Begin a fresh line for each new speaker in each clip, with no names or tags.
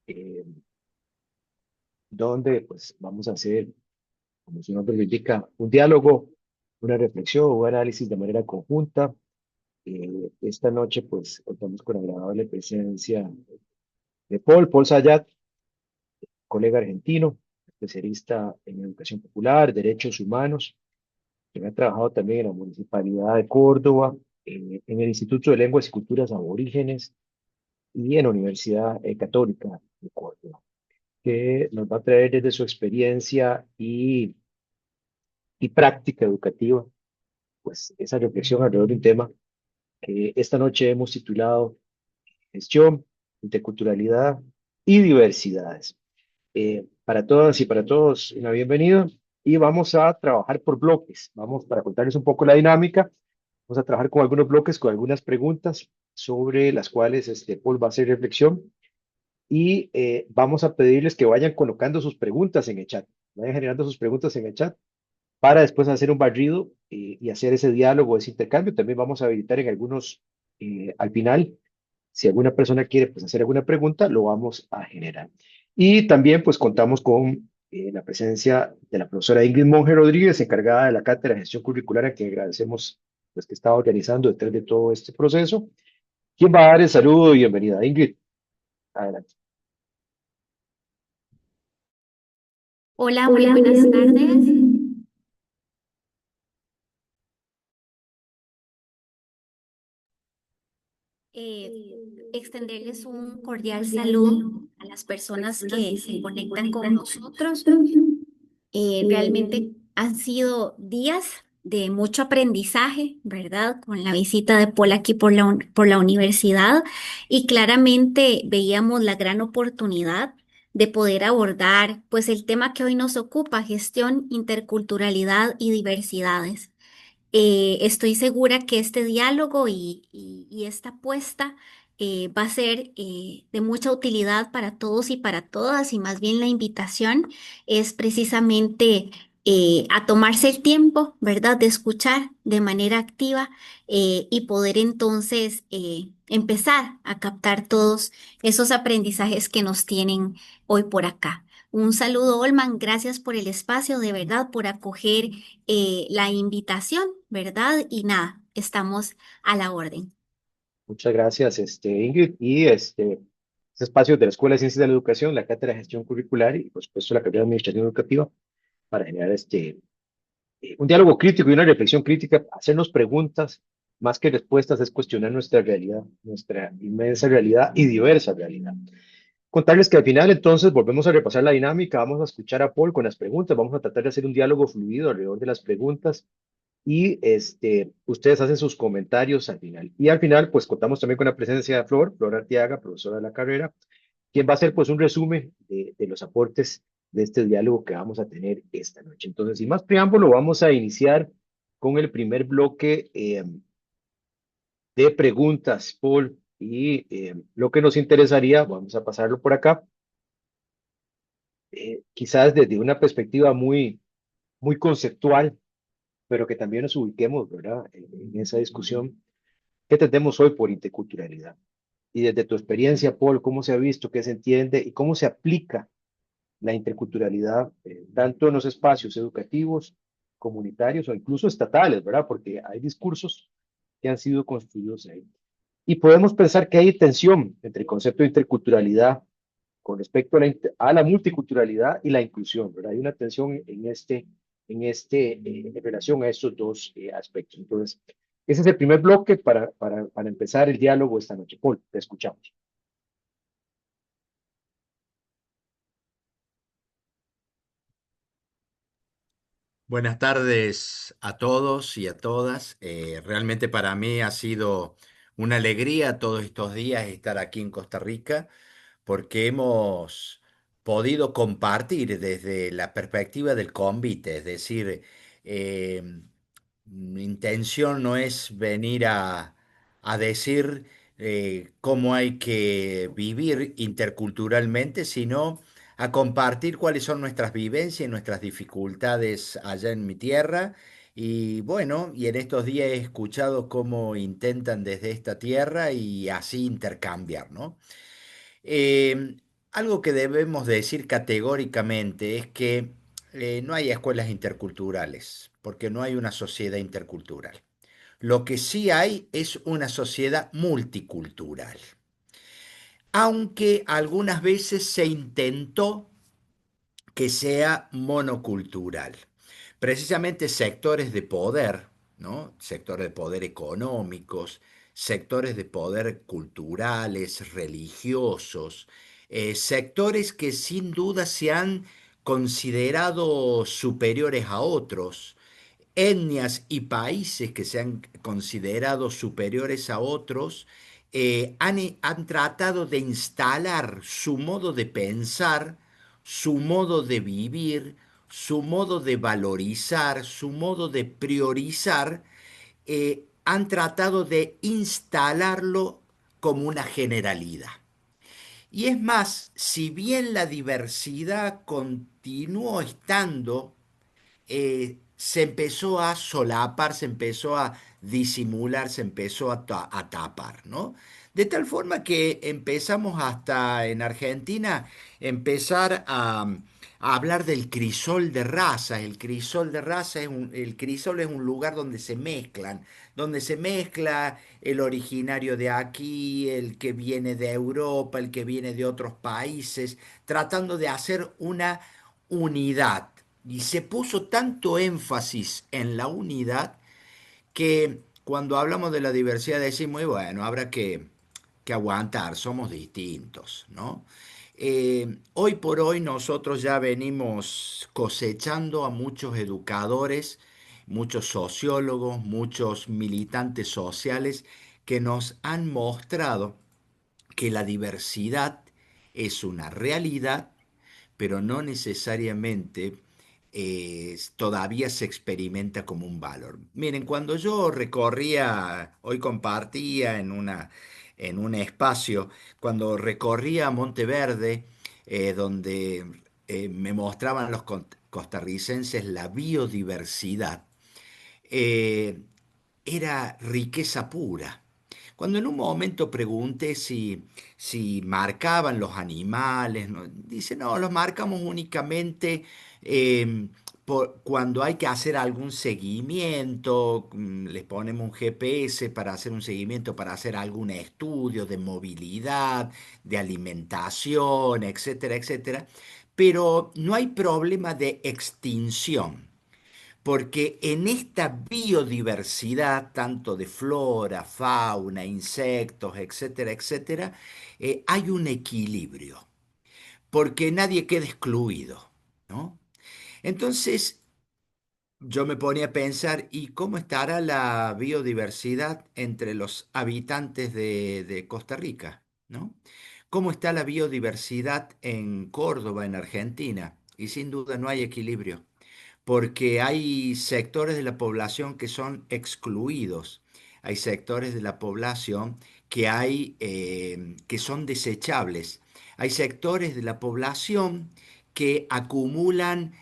eh, donde pues vamos a hacer, como su nombre lo indica, un diálogo, una reflexión, un análisis de manera conjunta. Esta noche pues contamos con la agradable presencia de Paul Sayat, colega argentino, especialista en educación popular, derechos humanos, quien ha trabajado también en la Municipalidad de Córdoba, en el Instituto de Lenguas y Culturas Aborígenes y en la Universidad Católica de Córdoba, que nos va a traer desde su experiencia y práctica educativa, pues esa reflexión alrededor de un tema que esta noche hemos titulado Gestión, Interculturalidad y Diversidades. Para todas y para todos, una bienvenida. Y vamos a trabajar por bloques. Vamos, para contarles un poco la dinámica, vamos a trabajar con algunos bloques, con algunas preguntas sobre las cuales Paul va a hacer reflexión. Y vamos a pedirles que vayan colocando sus preguntas en el chat. Vayan generando sus preguntas en el chat para después hacer un barrido y hacer ese diálogo, ese intercambio. También vamos a habilitar en algunos, al final, si alguna persona quiere pues, hacer alguna pregunta, lo vamos a generar. Y también pues contamos con la presencia de la profesora Ingrid Monge Rodríguez, encargada de la Cátedra de Gestión Curricular, a quien agradecemos pues, que estaba organizando detrás de todo este proceso. ¿Quién va a dar el saludo y bienvenida? Ingrid, adelante.
Hola, muy
Hola, muy
buenas tardes.
bien.
Eh, Extenderles un
Un
cordial
cordial
saludo
saludo
a las
a las
personas
personas
que
que
se
se
conectan con
conectan con
nosotros.
nosotros.
Realmente
Eh,
han sido días de mucho aprendizaje, ¿verdad? Con la visita de Paul aquí por la universidad y claramente veíamos la gran oportunidad de poder abordar pues el tema que hoy nos ocupa, gestión, interculturalidad y diversidades. Estoy segura que este diálogo y esta apuesta va a ser de mucha utilidad para todos y para todas, y más bien la invitación es precisamente a tomarse el tiempo, ¿verdad?, de escuchar de manera activa y poder entonces empezar a captar todos esos aprendizajes que nos tienen hoy por acá. Un saludo, Olman. Gracias por el espacio, de verdad, por acoger la invitación, ¿verdad? Y nada, estamos a la orden.
Muchas gracias, Ingrid. Y este espacio de la Escuela de Ciencias de la Educación, la Cátedra de Gestión Curricular y, por supuesto, la carrera de Administración Educativa para generar un diálogo crítico y una reflexión crítica, hacernos preguntas más que respuestas, es cuestionar nuestra realidad, nuestra inmensa realidad y diversa realidad. Contarles que al final entonces volvemos a repasar la dinámica, vamos a escuchar a Paul con las preguntas, vamos a tratar de hacer un diálogo fluido alrededor de las preguntas y ustedes hacen sus comentarios al final. Y al final pues contamos también con la presencia de Flor Arteaga, profesora de la carrera, quien va a hacer pues un resumen de los aportes de este diálogo que vamos a tener esta noche. Entonces, sin más preámbulo, vamos a iniciar con el primer bloque de preguntas, Paul, y lo que nos interesaría, vamos a pasarlo por acá, quizás desde una perspectiva muy conceptual, pero que también nos ubiquemos, ¿verdad?, en esa discusión. ¿Qué entendemos hoy por interculturalidad? Y desde tu experiencia, Paul, ¿cómo se ha visto, qué se entiende y cómo se aplica la interculturalidad, tanto en los espacios educativos, comunitarios o incluso estatales, ¿verdad? Porque hay discursos que han sido construidos ahí. Y podemos pensar que hay tensión entre el concepto de interculturalidad con respecto a la multiculturalidad y la inclusión, ¿verdad? Hay una tensión en relación a estos dos aspectos. Entonces, ese es el primer bloque para empezar el diálogo esta noche. Paul, te escuchamos.
Buenas tardes a todos y a todas. Realmente para mí ha sido una alegría todos estos días estar aquí en Costa Rica porque hemos podido compartir desde la perspectiva del convite, es decir, eh, mi intención no es venir a decir cómo hay que vivir interculturalmente, sino a compartir cuáles son nuestras vivencias y nuestras dificultades allá en mi tierra. Y bueno, y en estos días he escuchado cómo intentan desde esta tierra y así intercambiar, ¿no? Eh, algo que debemos decir categóricamente es que no hay escuelas interculturales, porque no hay una sociedad intercultural. Lo que sí hay es una sociedad multicultural, aunque algunas veces se intentó que sea monocultural. Precisamente sectores de poder, ¿no? Sectores de poder económicos, sectores de poder culturales, religiosos, sectores que sin duda se han considerado superiores a otros, etnias y países que se han considerado superiores a otros, han tratado de instalar su modo de pensar, su modo de vivir, su modo de valorizar, su modo de priorizar, han tratado de instalarlo como una generalidad. Y es más, si bien la diversidad continuó estando, se empezó a solapar, se empezó a disimular, se empezó a tapar, ¿no? De tal forma que empezamos hasta en Argentina empezar a hablar del crisol de razas. El crisol de razas el crisol es un lugar donde se mezcla el originario de aquí, el que viene de Europa, el que viene de otros países, tratando de hacer una unidad. Y se puso tanto énfasis en la unidad que cuando hablamos de la diversidad decimos, y bueno, habrá que aguantar, somos distintos, ¿no? Hoy por hoy nosotros ya venimos cosechando a muchos educadores, muchos sociólogos, muchos militantes sociales que nos han mostrado que la diversidad es una realidad, pero no necesariamente todavía se experimenta como un valor. Miren, cuando yo recorría, hoy compartía en un espacio, cuando recorría Monteverde, donde me mostraban los costarricenses la biodiversidad, eh, era riqueza pura. Cuando en un momento pregunté si marcaban los animales, ¿no? Dice, no, los marcamos únicamente eh, cuando hay que hacer algún seguimiento, les ponemos un GPS para hacer un seguimiento, para hacer algún estudio de movilidad, de alimentación, etcétera, etcétera, pero no hay problema de extinción. Porque en esta biodiversidad, tanto de flora, fauna, insectos, etcétera, etcétera, hay un equilibrio, porque nadie queda excluido, ¿no? Entonces, yo me ponía a pensar, ¿y cómo estará la biodiversidad entre los habitantes de Costa Rica, ¿no? ¿Cómo está la biodiversidad en Córdoba, en Argentina? Y sin duda no hay equilibrio porque hay sectores de la población que son excluidos, hay sectores de la población que son desechables, hay sectores de la población que acumulan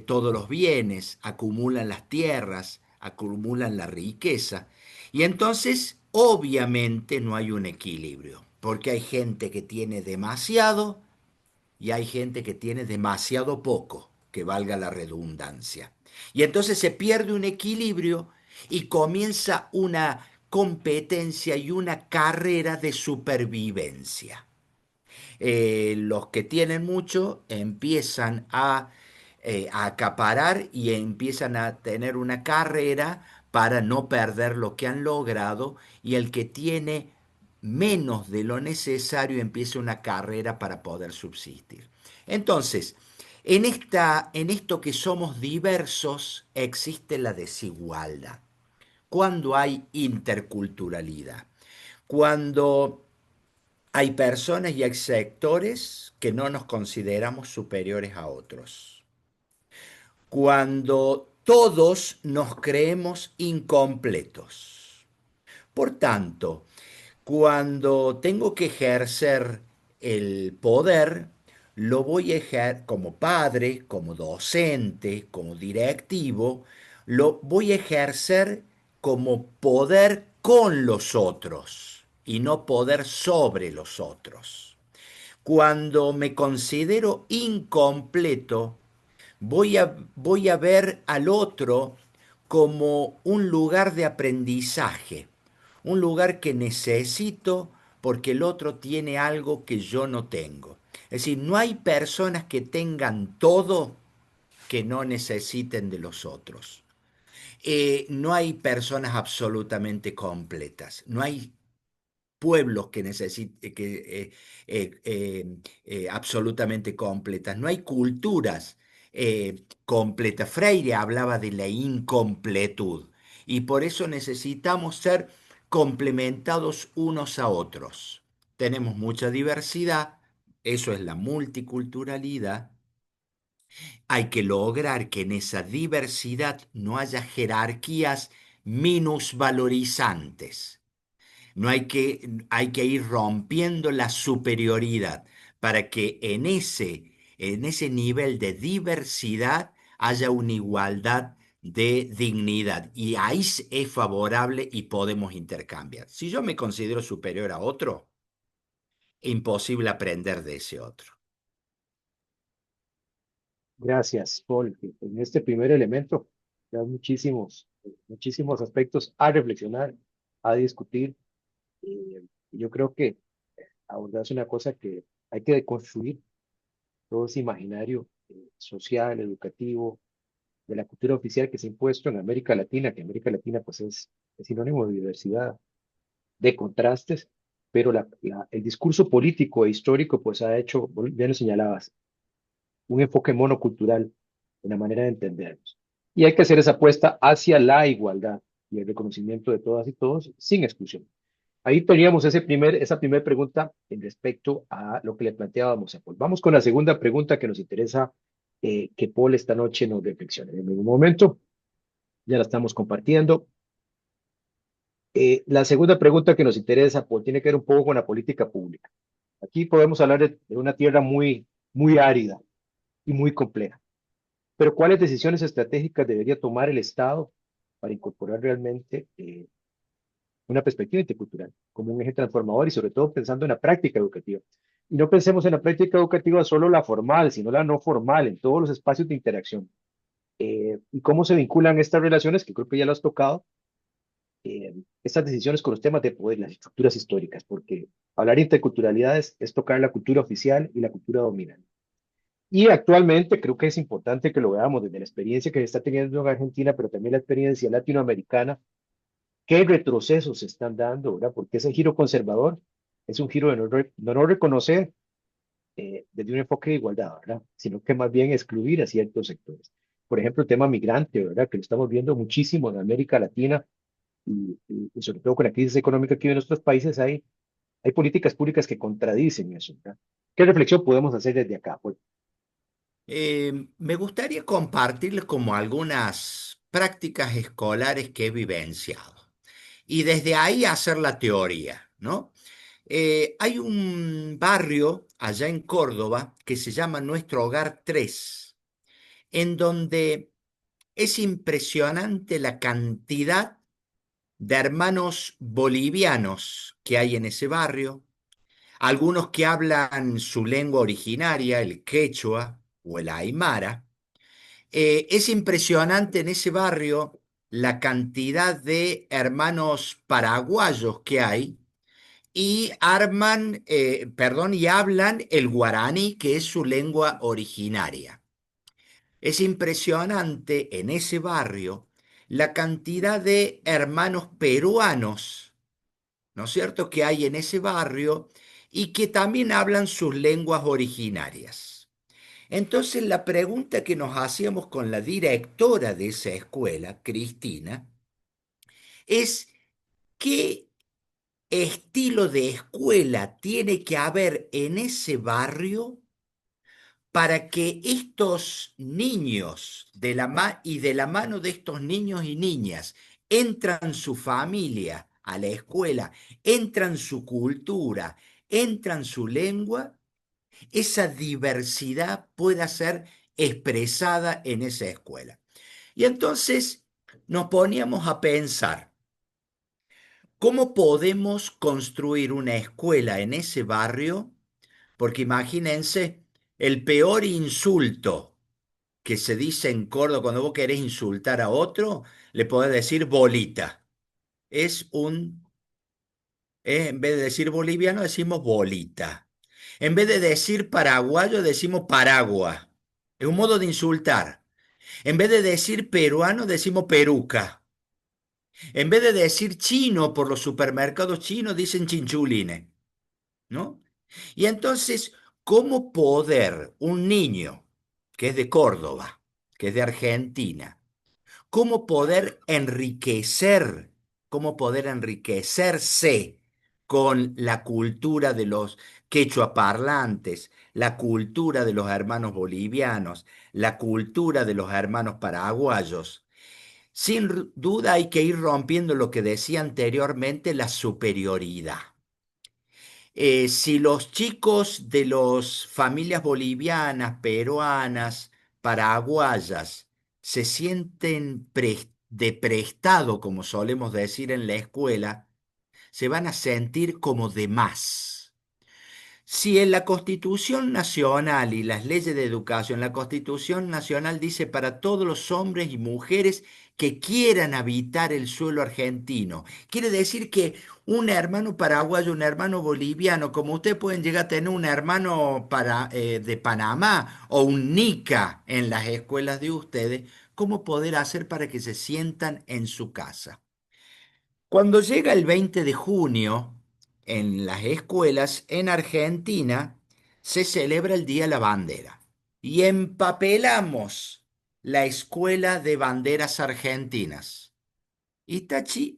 todos los bienes, acumulan las tierras, acumulan la riqueza, y entonces obviamente no hay un equilibrio, porque hay gente que tiene demasiado y hay gente que tiene demasiado poco, que valga la redundancia. Y entonces se pierde un equilibrio y comienza una competencia y una carrera de supervivencia. Los que tienen mucho empiezan a acaparar y empiezan a tener una carrera para no perder lo que han logrado y el que tiene menos de lo necesario empieza una carrera para poder subsistir. Entonces, en esto que somos diversos existe la desigualdad. Cuando hay interculturalidad, cuando hay personas y hay sectores que no nos consideramos superiores a otros. Cuando todos nos creemos incompletos. Por tanto, cuando tengo que ejercer el poder, lo voy a ejercer como padre, como docente, como directivo, lo voy a ejercer como poder con los otros y no poder sobre los otros. Cuando me considero incompleto, voy a ver al otro como un lugar de aprendizaje, un lugar que necesito porque el otro tiene algo que yo no tengo. Es decir, no hay personas que tengan todo que no necesiten de los otros. No hay personas absolutamente completas, no hay pueblos que necesiten absolutamente completas, no hay culturas completas. Freire hablaba de la incompletud y por eso necesitamos ser complementados unos a otros. Tenemos mucha diversidad, eso es la multiculturalidad. Hay que lograr que en esa diversidad no haya jerarquías minusvalorizantes. No hay que ir rompiendo la superioridad para que en ese nivel de diversidad haya una igualdad de dignidad. Y ahí es favorable y podemos intercambiar. Si yo me considero superior a otro, es imposible aprender de ese otro.
Gracias, Paul. En este primer elemento, ya muchísimos aspectos a reflexionar, a discutir. Y yo creo que abordas una cosa que hay que deconstruir todo ese imaginario social, educativo, de la cultura oficial que se ha impuesto en América Latina, que América Latina pues es sinónimo de diversidad, de contrastes, pero el discurso político e histórico pues ha hecho, ya lo señalabas, un enfoque monocultural en la manera de entendernos. Y hay que hacer esa apuesta hacia la igualdad y el reconocimiento de todas y todos sin exclusión. Ahí teníamos esa primera pregunta en respecto a lo que le planteábamos a Paul. Vamos con la segunda pregunta que nos interesa que Paul esta noche nos reflexione. En un momento, ya la estamos compartiendo. La segunda pregunta que nos interesa, Paul, tiene que ver un poco con la política pública. Aquí podemos hablar de una tierra muy árida y muy compleja. Pero ¿cuáles decisiones estratégicas debería tomar el Estado para incorporar realmente una perspectiva intercultural como un eje transformador y sobre todo pensando en la práctica educativa? Y no pensemos en la práctica educativa solo la formal, sino la no formal, en todos los espacios de interacción. Y cómo se vinculan estas relaciones, que creo que ya lo has tocado, estas decisiones con los temas de poder, las estructuras históricas, porque hablar de interculturalidad es tocar la cultura oficial y la cultura dominante. Y actualmente creo que es importante que lo veamos desde la experiencia que se está teniendo en Argentina, pero también la experiencia latinoamericana, qué retrocesos se están dando, ¿verdad? Porque ese giro conservador es un giro de no reconocer desde un enfoque de igualdad, ¿verdad? Sino que más bien excluir a ciertos sectores. Por ejemplo, el tema migrante, ¿verdad? Que lo estamos viendo muchísimo en América Latina y sobre todo con la crisis económica que vive en nuestros países, hay políticas públicas que contradicen eso, ¿verdad? ¿Qué reflexión podemos hacer desde acá? Pues,
Me gustaría compartirles como algunas prácticas escolares que he vivenciado y desde ahí hacer la teoría, ¿no? Hay un barrio allá en Córdoba que se llama Nuestro Hogar 3, en donde es impresionante la cantidad de hermanos bolivianos que hay en ese barrio, algunos que hablan su lengua originaria, el quechua o el aymara. Es impresionante en ese barrio la cantidad de hermanos paraguayos que hay y perdón, y hablan el guaraní, que es su lengua originaria. Es impresionante en ese barrio la cantidad de hermanos peruanos, ¿no es cierto?, que hay en ese barrio y que también hablan sus lenguas originarias. Entonces la pregunta que nos hacíamos con la directora de esa escuela, Cristina, es ¿qué estilo de escuela tiene que haber en ese barrio para que estos niños y de la mano de estos niños y niñas entran su familia a la escuela, entran su cultura, entran su lengua, esa diversidad pueda ser expresada en esa escuela? Y entonces nos poníamos a pensar, ¿cómo podemos construir una escuela en ese barrio porque imagínense, el peor insulto que se dice en Córdoba cuando vos querés insultar a otro, le podés decir bolita. Es un, en vez de decir boliviano, decimos bolita. En vez de decir paraguayo, decimos paragua. Es un modo de insultar. En vez de decir peruano, decimos peruca. En vez de decir chino por los supermercados chinos, dicen chinchulines, ¿no? Y entonces, ¿cómo poder un niño que es de Córdoba, que es de Argentina, cómo poder enriquecer, cómo poder enriquecerse con la cultura de los quechua parlantes, la cultura de los hermanos bolivianos, la cultura de los hermanos paraguayos? Sin duda hay que ir rompiendo lo que decía anteriormente, la superioridad. Si los chicos de las familias bolivianas, peruanas, paraguayas se sienten de prestado, como solemos decir en la escuela, se van a sentir como de más. Si en la Constitución Nacional y las leyes de educación, la Constitución Nacional dice para todos los hombres y mujeres que quieran habitar el suelo argentino, quiere decir que un hermano paraguayo, un hermano boliviano, como ustedes pueden llegar a tener un hermano de Panamá o un Nica en las escuelas de ustedes, ¿cómo poder hacer para que se sientan en su casa? Cuando llega el 20 de junio, en las escuelas en Argentina se celebra el Día de la Bandera y empapelamos la escuela de banderas argentinas. Y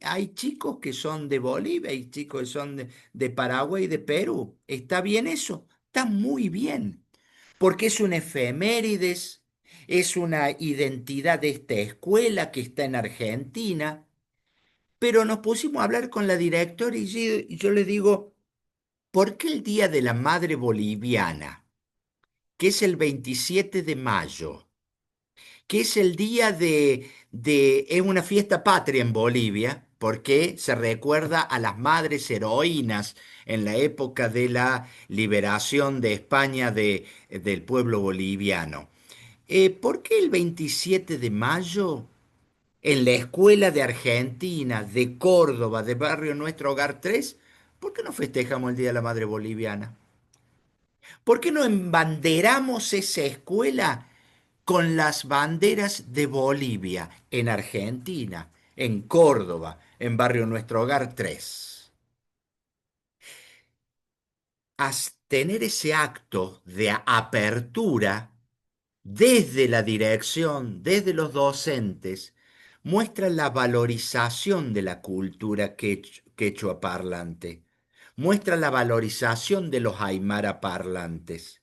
hay chicos que son de Bolivia, hay chicos que son de Paraguay y de Perú. ¿Está bien eso? Está muy bien, porque es una efemérides, es una identidad de esta escuela que está en Argentina, pero nos pusimos a hablar con la directora y yo le digo, ¿por qué el Día de la Madre Boliviana, que es el 27 de mayo, que es el día es una fiesta patria en Bolivia, porque se recuerda a las madres heroínas en la época de la liberación de España del pueblo boliviano? ¿Por qué el 27 de mayo? En la escuela de Argentina, de Córdoba, de Barrio Nuestro Hogar 3, ¿por qué no festejamos el Día de la Madre Boliviana? ¿Por qué no embanderamos esa escuela con las banderas de Bolivia en Argentina, en Córdoba, en Barrio Nuestro Hogar 3? Tener ese acto de apertura desde la dirección, desde los docentes, muestra la valorización de la cultura quechua parlante, muestra la valorización de los aymara parlantes,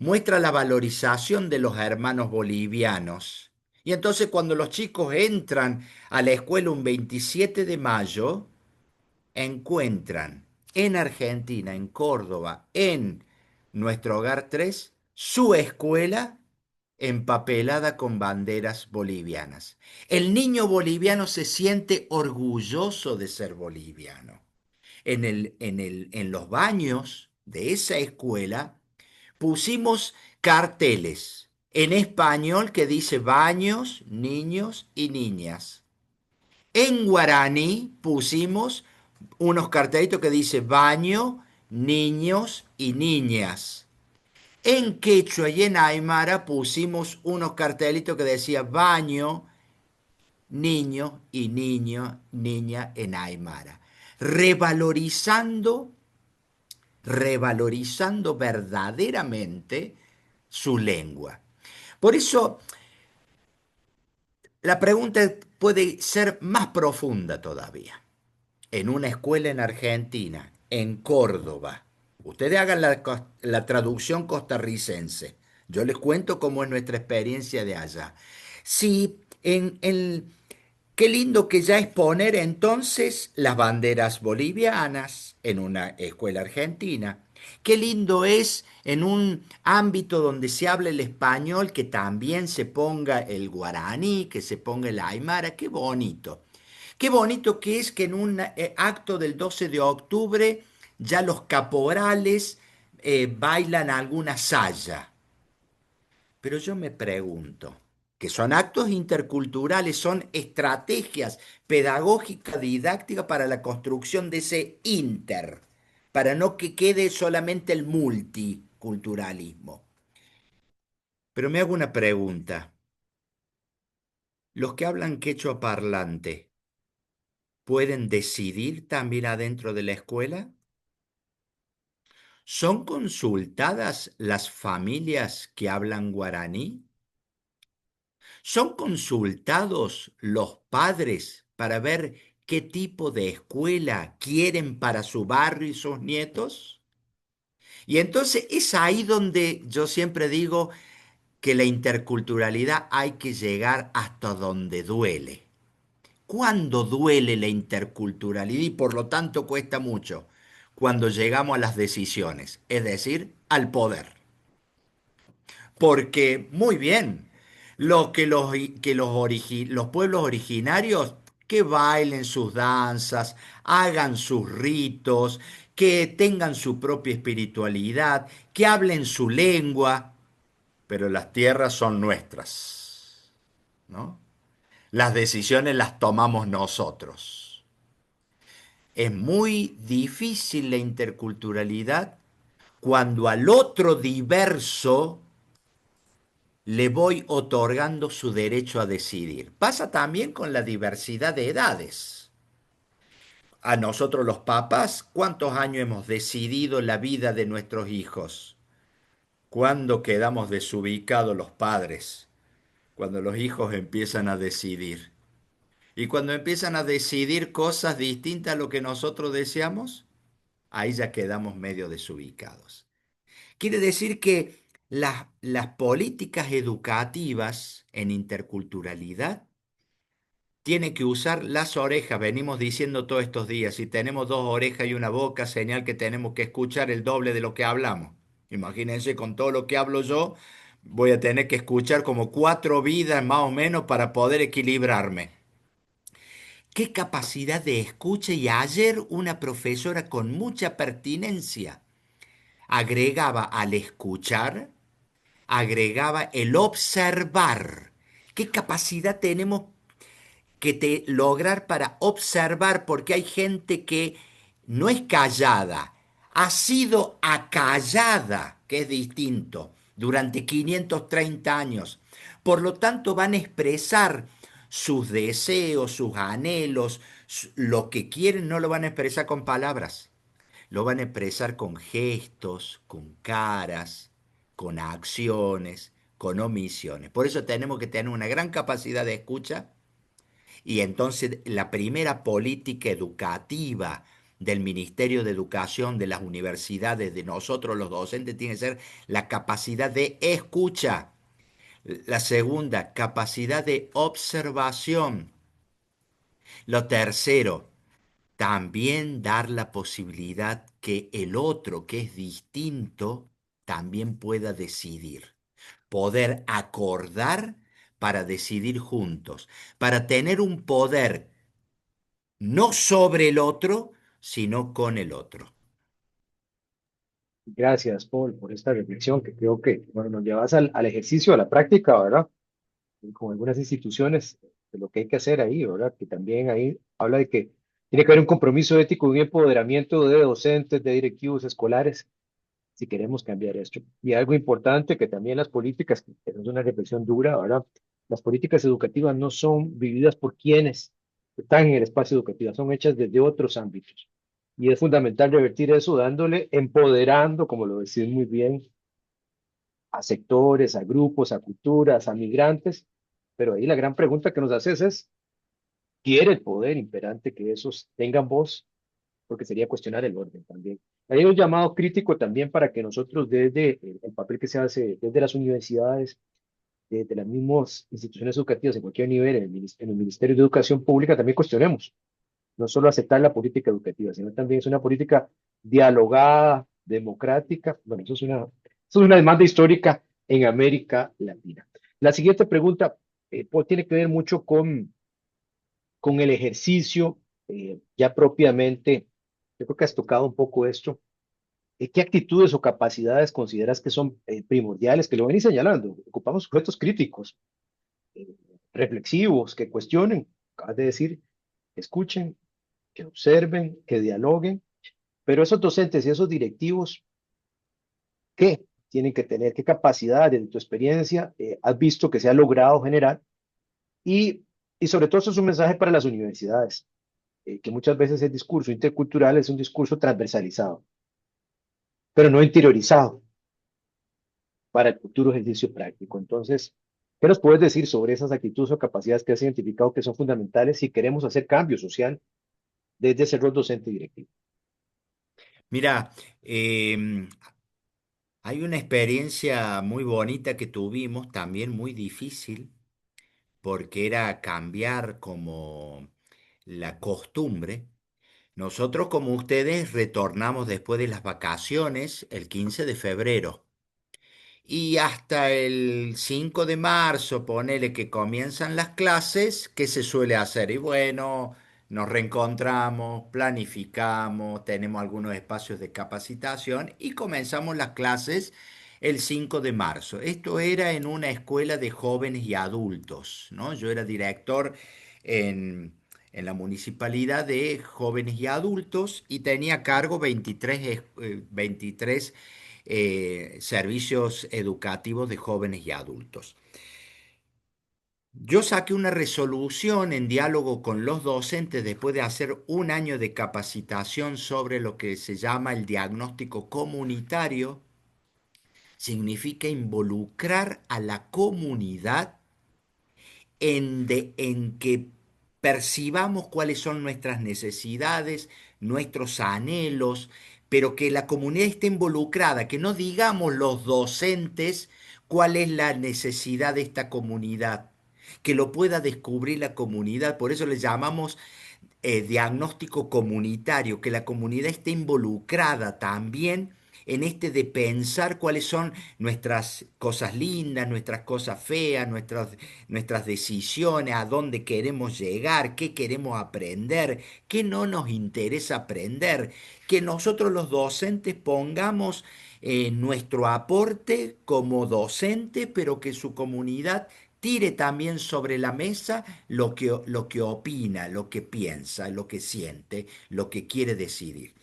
muestra la valorización de los hermanos bolivianos. Y entonces cuando los chicos entran a la escuela un 27 de mayo, encuentran en Argentina, en Córdoba, en Nuestro Hogar 3, su escuela empapelada con banderas bolivianas. El niño boliviano se siente orgulloso de ser boliviano. En los baños de esa escuela pusimos carteles en español que dice baños, niños y niñas. En guaraní pusimos unos cartelitos que dice baño, niños y niñas. En quechua y en aymara pusimos unos cartelitos que decía baño, niño y niña en aymara. Revalorizando, revalorizando verdaderamente su lengua. Por eso la pregunta puede ser más profunda todavía. En una escuela en Argentina, en Córdoba. Ustedes hagan la traducción costarricense. Yo les cuento cómo es nuestra experiencia de allá. Si qué lindo que ya es poner entonces las banderas bolivianas en una escuela argentina. Qué lindo es en un ámbito donde se habla el español que también se ponga el guaraní, que se ponga el aymara. Qué bonito. Qué bonito que es que en un acto del 12 de octubre ya los caporales bailan alguna saya. Pero yo me pregunto, que son actos interculturales, son estrategias pedagógicas, didácticas para la construcción de ese inter, para no que quede solamente el multiculturalismo. Pero me hago una pregunta. ¿Los que hablan quechua parlante pueden decidir también adentro de la escuela? ¿Son consultadas las familias que hablan guaraní? ¿Son consultados los padres para ver qué tipo de escuela quieren para su barrio y sus nietos? Y entonces es ahí donde yo siempre digo que la interculturalidad hay que llegar hasta donde duele. ¿Cuándo duele la interculturalidad y por lo tanto cuesta mucho? Cuando llegamos a las decisiones, es decir, al poder. Porque, muy bien, los pueblos originarios que bailen sus danzas, hagan sus ritos, que tengan su propia espiritualidad, que hablen su lengua, pero las tierras son nuestras, ¿no? Las decisiones las tomamos nosotros. Es muy difícil la interculturalidad cuando al otro diverso le voy otorgando su derecho a decidir. Pasa también con la diversidad de edades. A nosotros los papás, ¿cuántos años hemos decidido la vida de nuestros hijos? ¿Cuándo quedamos desubicados los padres? Cuando los hijos empiezan a decidir. Y cuando empiezan a decidir cosas distintas a lo que nosotros deseamos, ahí ya quedamos medio desubicados. Quiere decir que las políticas educativas en interculturalidad tienen que usar las orejas. Venimos diciendo todos estos días, si tenemos dos orejas y una boca, señal que tenemos que escuchar el doble de lo que hablamos. Imagínense, con todo lo que hablo yo, voy a tener que escuchar como 4 vidas más o menos para poder equilibrarme. ¿Qué capacidad de escucha? Y ayer una profesora con mucha pertinencia agregaba al escuchar, agregaba el observar. ¿Qué capacidad tenemos lograr para observar? Porque hay gente que no es callada, ha sido acallada, que es distinto, durante 530 años. Por lo tanto, van a expresar sus deseos, sus anhelos, lo que quieren, no lo van a expresar con palabras. Lo van a expresar con gestos, con caras, con acciones, con omisiones. Por eso tenemos que tener una gran capacidad de escucha y entonces la primera política educativa del Ministerio de Educación, de las universidades, de nosotros los docentes, tiene que ser la capacidad de escucha. La segunda, capacidad de observación. Lo tercero, también dar la posibilidad que el otro, que es distinto, también pueda decidir. Poder acordar para decidir juntos, para tener un poder no sobre el otro, sino con el otro.
Gracias, Paul, por esta reflexión que creo que, bueno, nos llevas al ejercicio, a la práctica, ¿verdad? Y con algunas instituciones, de lo que hay que hacer ahí, ¿verdad? Que también ahí habla de que tiene que haber un compromiso ético y un empoderamiento de docentes, de directivos escolares, si queremos cambiar esto. Y algo importante que también las políticas, que es una reflexión dura, ¿verdad? Las políticas educativas no son vividas por quienes están en el espacio educativo, son hechas desde otros ámbitos. Y es fundamental revertir eso dándole, empoderando, como lo decís muy bien, a sectores, a grupos, a culturas, a migrantes. Pero ahí la gran pregunta que nos haces es, ¿quiere el poder imperante que esos tengan voz? Porque sería cuestionar el orden también. Hay un llamado crítico también para que nosotros desde el papel que se hace desde las universidades, desde las mismas instituciones educativas en cualquier nivel, en el Ministerio de Educación Pública, también cuestionemos. No solo aceptar la política educativa, sino también es una política dialogada, democrática. Bueno, eso es una demanda histórica en América Latina. La siguiente pregunta pues, tiene que ver mucho con el ejercicio ya propiamente. Yo creo que has tocado un poco esto, ¿Qué actitudes o capacidades consideras que son primordiales, que lo venís señalando? Ocupamos sujetos críticos, eh, reflexivos, que cuestionen, acabas de decir, que escuchen, que observen, que dialoguen, pero esos docentes y esos directivos, ¿qué tienen que tener? ¿Qué capacidades, de tu experiencia, has visto que se ha logrado generar? Y, y sobre todo eso es un mensaje para las universidades, que muchas veces el discurso intercultural es un discurso transversalizado, pero no interiorizado para el futuro ejercicio práctico. Entonces, ¿qué nos puedes decir sobre esas actitudes o capacidades que has identificado que son fundamentales si queremos hacer cambio social desde ese rol docente y directivo?
Mira, hay una experiencia muy bonita que tuvimos, también muy difícil, porque era cambiar como la costumbre. Nosotros, como ustedes, retornamos después de las vacaciones el 15 de febrero. Y hasta el 5 de marzo, ponele que comienzan las clases, ¿qué se suele hacer? Y bueno, nos reencontramos, planificamos, tenemos algunos espacios de capacitación y comenzamos las clases el 5 de marzo. Esto era en una escuela de jóvenes y adultos, ¿no? Yo era director en, en la municipalidad de jóvenes y adultos y tenía a cargo 23 servicios educativos de jóvenes y adultos. Yo saqué una resolución en diálogo con los docentes después de hacer un año de capacitación sobre lo que se llama el diagnóstico comunitario. Significa involucrar a la comunidad en que percibamos cuáles son nuestras necesidades, nuestros anhelos, pero que la comunidad esté involucrada, que no digamos los docentes cuál es la necesidad de esta comunidad, que lo pueda descubrir la comunidad. Por eso le llamamos diagnóstico comunitario, que la comunidad esté involucrada también en este de pensar cuáles son nuestras cosas lindas, nuestras cosas feas, nuestras decisiones, a dónde queremos llegar, qué queremos aprender, qué no nos interesa aprender, que nosotros los docentes pongamos nuestro aporte como docente, pero que su comunidad tire también sobre la mesa lo que opina, lo que piensa, lo que siente, lo que quiere decidir.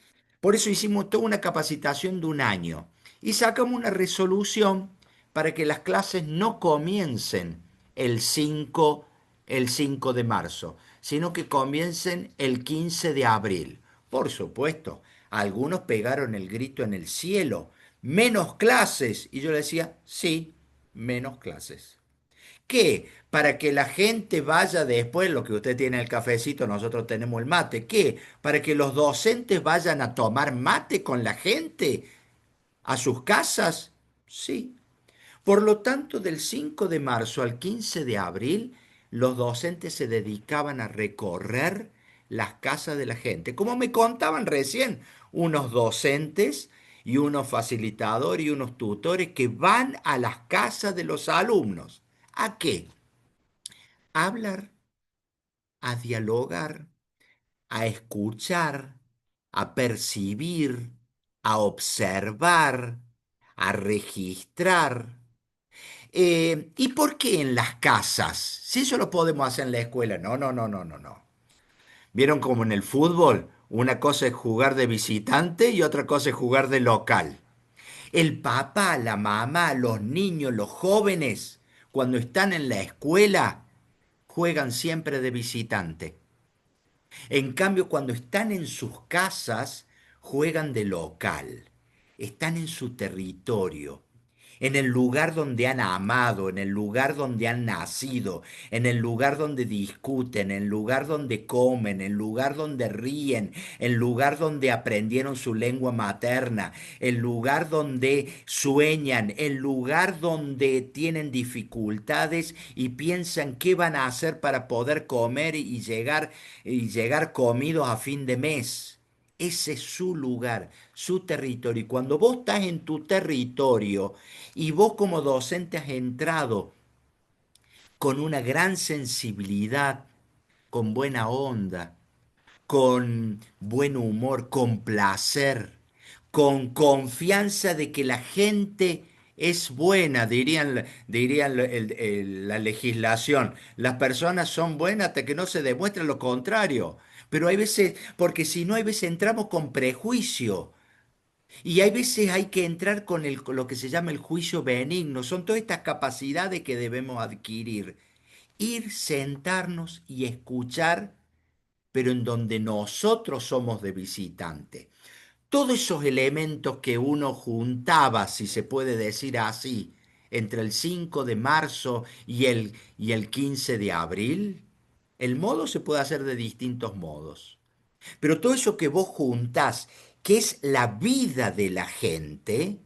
Por eso hicimos toda una capacitación de un año y sacamos una resolución para que las clases no comiencen el 5, el 5 de marzo, sino que comiencen el 15 de abril. Por supuesto, algunos pegaron el grito en el cielo, menos clases. Y yo le decía, sí, menos clases. ¿Qué? Para que la gente vaya después, lo que usted tiene el cafecito, nosotros tenemos el mate. ¿Qué? Para que los docentes vayan a tomar mate con la gente a sus casas. Sí. Por lo tanto, del 5 de marzo al 15 de abril, los docentes se dedicaban a recorrer las casas de la gente. Como me contaban recién, unos docentes y unos facilitadores y unos tutores que van a las casas de los alumnos. ¿A qué? A hablar, a dialogar, a escuchar, a percibir, a observar, a registrar. ¿Y por qué en las casas? Si eso lo podemos hacer en la escuela. No, no, no, no, no, no. ¿Vieron como en el fútbol? Una cosa es jugar de visitante y otra cosa es jugar de local. El papá, la mamá, los niños, los jóvenes, cuando están en la escuela, juegan siempre de visitante. En cambio, cuando están en sus casas, juegan de local. Están en su territorio, en el lugar donde han amado, en el lugar donde han nacido, en el lugar donde discuten, en el lugar donde comen, en el lugar donde ríen, en el lugar donde aprendieron su lengua materna, el lugar donde sueñan, el lugar donde tienen dificultades y piensan qué van a hacer para poder comer y llegar comidos a fin de mes. Ese es su lugar, su territorio. Y cuando vos estás en tu territorio y vos como docente has entrado con una gran sensibilidad, con buena onda, con buen humor, con placer, con confianza de que la gente es buena, dirían la legislación. Las personas son buenas hasta que no se demuestre lo contrario. Pero hay veces, porque si no, hay veces entramos con prejuicio. Y hay veces hay que entrar con lo que se llama el juicio benigno. Son todas estas capacidades que debemos adquirir. Ir, sentarnos y escuchar, pero en donde nosotros somos de visitante. Todos esos elementos que uno juntaba, si se puede decir así, entre el 5 de marzo y el 15 de abril, el modo se puede hacer de distintos modos. Pero todo eso que vos juntás, que es la vida de la gente,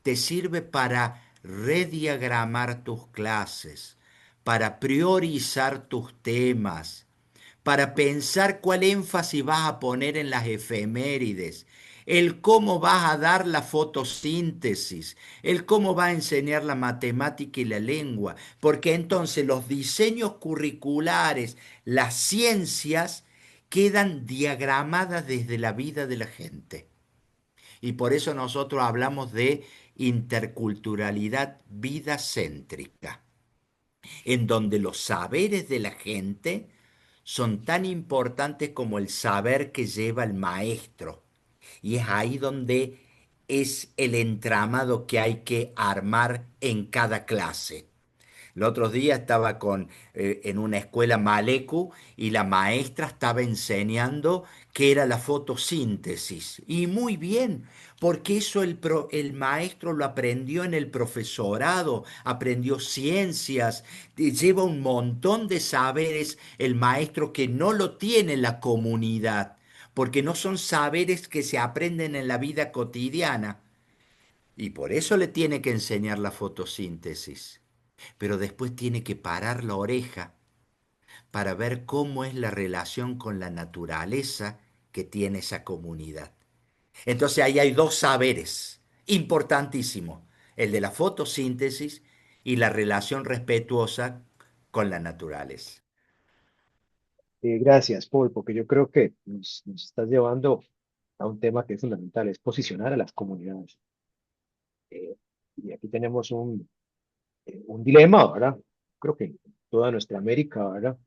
te sirve para rediagramar tus clases, para priorizar tus temas, para pensar cuál énfasis vas a poner en las efemérides, el cómo vas a dar la fotosíntesis, el cómo vas a enseñar la matemática y la lengua, porque entonces los diseños curriculares, las ciencias, quedan diagramadas desde la vida de la gente. Y por eso nosotros hablamos de interculturalidad vida céntrica, en donde los saberes de la gente son tan importantes como el saber que lleva el maestro. Y es ahí donde es el entramado que hay que armar en cada clase. El otro día estaba en una escuela Malecu y la maestra estaba enseñando qué era la fotosíntesis. Y muy bien, porque eso el maestro lo aprendió en el profesorado, aprendió ciencias, lleva un montón de saberes el maestro que no lo tiene la comunidad, porque no son saberes que se aprenden en la vida cotidiana. Y por eso le tiene que enseñar la fotosíntesis, pero después tiene que parar la oreja para ver cómo es la relación con la naturaleza que tiene esa comunidad. Entonces ahí hay dos saberes importantísimos, el de la fotosíntesis y la relación respetuosa con la naturaleza.
Gracias, Paul, porque yo creo que nos estás llevando a un tema que es fundamental, es posicionar a las comunidades. Y aquí tenemos un dilema, ¿verdad? Creo que en toda nuestra América, ¿verdad?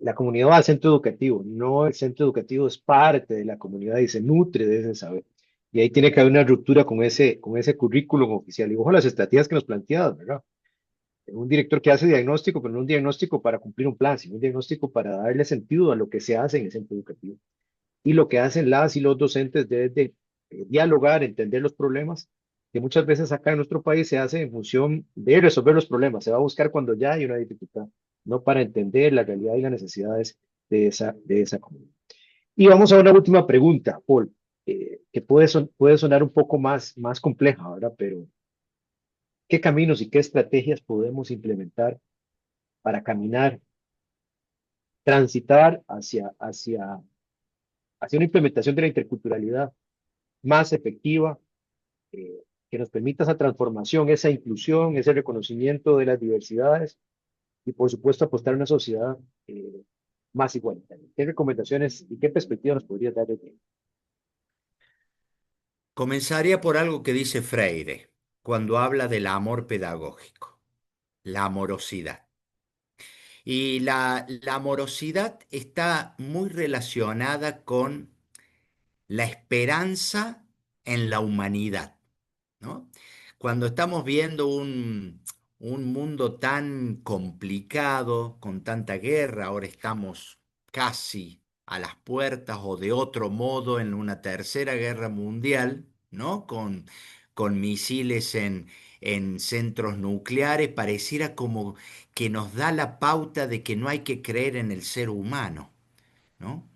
La comunidad va al centro educativo, no el centro educativo es parte de la comunidad y se nutre de ese saber. Y ahí tiene que haber una ruptura con ese currículum oficial. Y ojo las estrategias que nos planteas, ¿verdad? Un director que hace diagnóstico, pero no un diagnóstico para cumplir un plan, sino un diagnóstico para darle sentido a lo que se hace en el centro educativo. Y lo que hacen las y los docentes deben de dialogar, entender los problemas, que muchas veces acá en nuestro país se hace en función de resolver los problemas. Se va a buscar cuando ya hay una dificultad, no para entender la realidad y las necesidades de esa comunidad. Y vamos a una última pregunta, Paul, que puede sonar un poco más compleja, ¿verdad? Pero, ¿qué caminos y qué estrategias podemos implementar para caminar, transitar hacia una implementación de la interculturalidad más efectiva, eh, que nos permita esa transformación, esa inclusión, ese reconocimiento de las diversidades y, por supuesto, apostar a una sociedad más igualitaria? ¿Qué recomendaciones y qué perspectiva nos podrías dar de ti?
Comenzaría por algo que dice Freire cuando habla del amor pedagógico, la amorosidad. Y la amorosidad está muy relacionada con la esperanza en la humanidad, ¿no? Cuando estamos viendo un mundo tan complicado, con tanta guerra, ahora estamos casi a las puertas o de otro modo en una tercera guerra mundial, ¿no? Con misiles en centros nucleares, pareciera como que nos da la pauta de que no hay que creer en el ser humano, ¿no?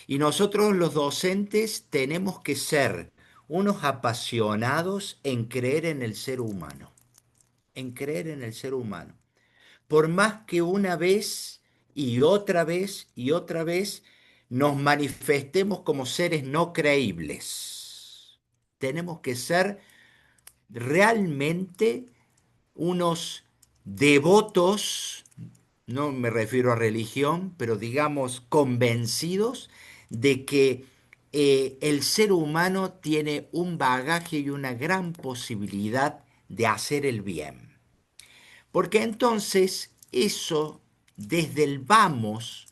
Y nosotros los docentes tenemos que ser unos apasionados en creer en el ser humano, en creer en el ser humano. Por más que una vez y otra vez y otra vez nos manifestemos como seres no creíbles, tenemos que ser realmente unos devotos, no me refiero a religión, pero digamos convencidos de que el ser humano tiene un bagaje y una gran posibilidad de hacer el bien. Porque entonces eso, desde el vamos,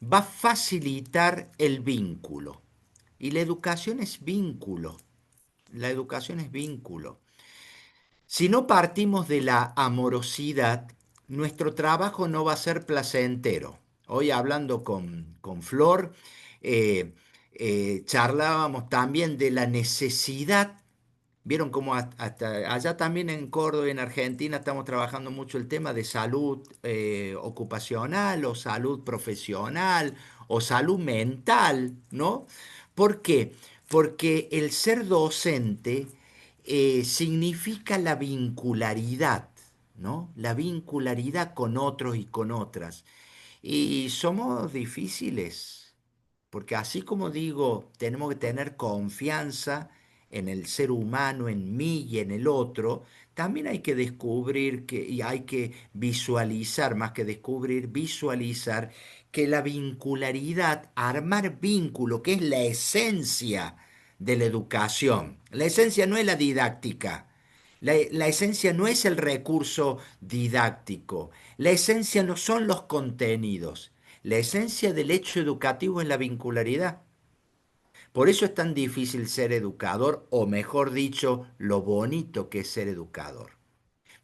va a facilitar el vínculo. Y la educación es vínculo. La educación es vínculo. Si no partimos de la amorosidad, nuestro trabajo no va a ser placentero. Hoy hablando con Flor, eh, charlábamos también de la necesidad. Vieron cómo hasta allá también en Córdoba, en Argentina, estamos trabajando mucho el tema de salud ocupacional o salud profesional o salud mental, ¿no? ¿Por qué? Porque el ser docente significa la vincularidad, ¿no? La vincularidad con otros y con otras. Y somos difíciles, porque así como digo, tenemos que tener confianza en el ser humano, en mí y en el otro, también hay que descubrir que, y hay que visualizar, más que descubrir, visualizar que la vincularidad, armar vínculo, que es la esencia de la educación. La esencia no es la didáctica. La esencia no es el recurso didáctico. La esencia no son los contenidos. La esencia del hecho educativo es la vincularidad. Por eso es tan difícil ser educador, o mejor dicho, lo bonito que es ser educador.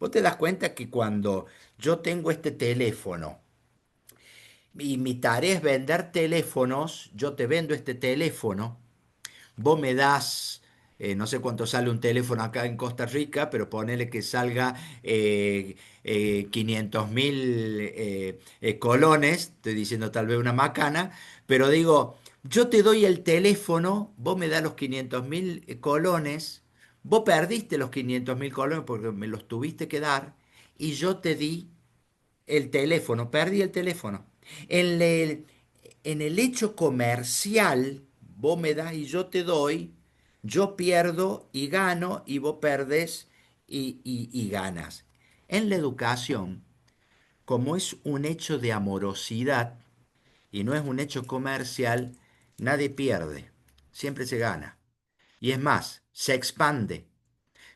Vos te das cuenta que cuando yo tengo este teléfono y mi tarea es vender teléfonos, yo te vendo este teléfono. Vos me das, no sé cuánto sale un teléfono acá en Costa Rica, pero ponele que salga 500.000 colones, estoy diciendo tal vez una macana, pero digo, yo te doy el teléfono, vos me das los 500.000 colones, vos perdiste los 500.000 colones porque me los tuviste que dar, y yo te di el teléfono, perdí el teléfono. En el, en el hecho comercial, vos me das y yo te doy, yo pierdo y gano y vos perdés y ganas. En la educación, como es un hecho de amorosidad y no es un hecho comercial, nadie pierde, siempre se gana. Y es más, se expande.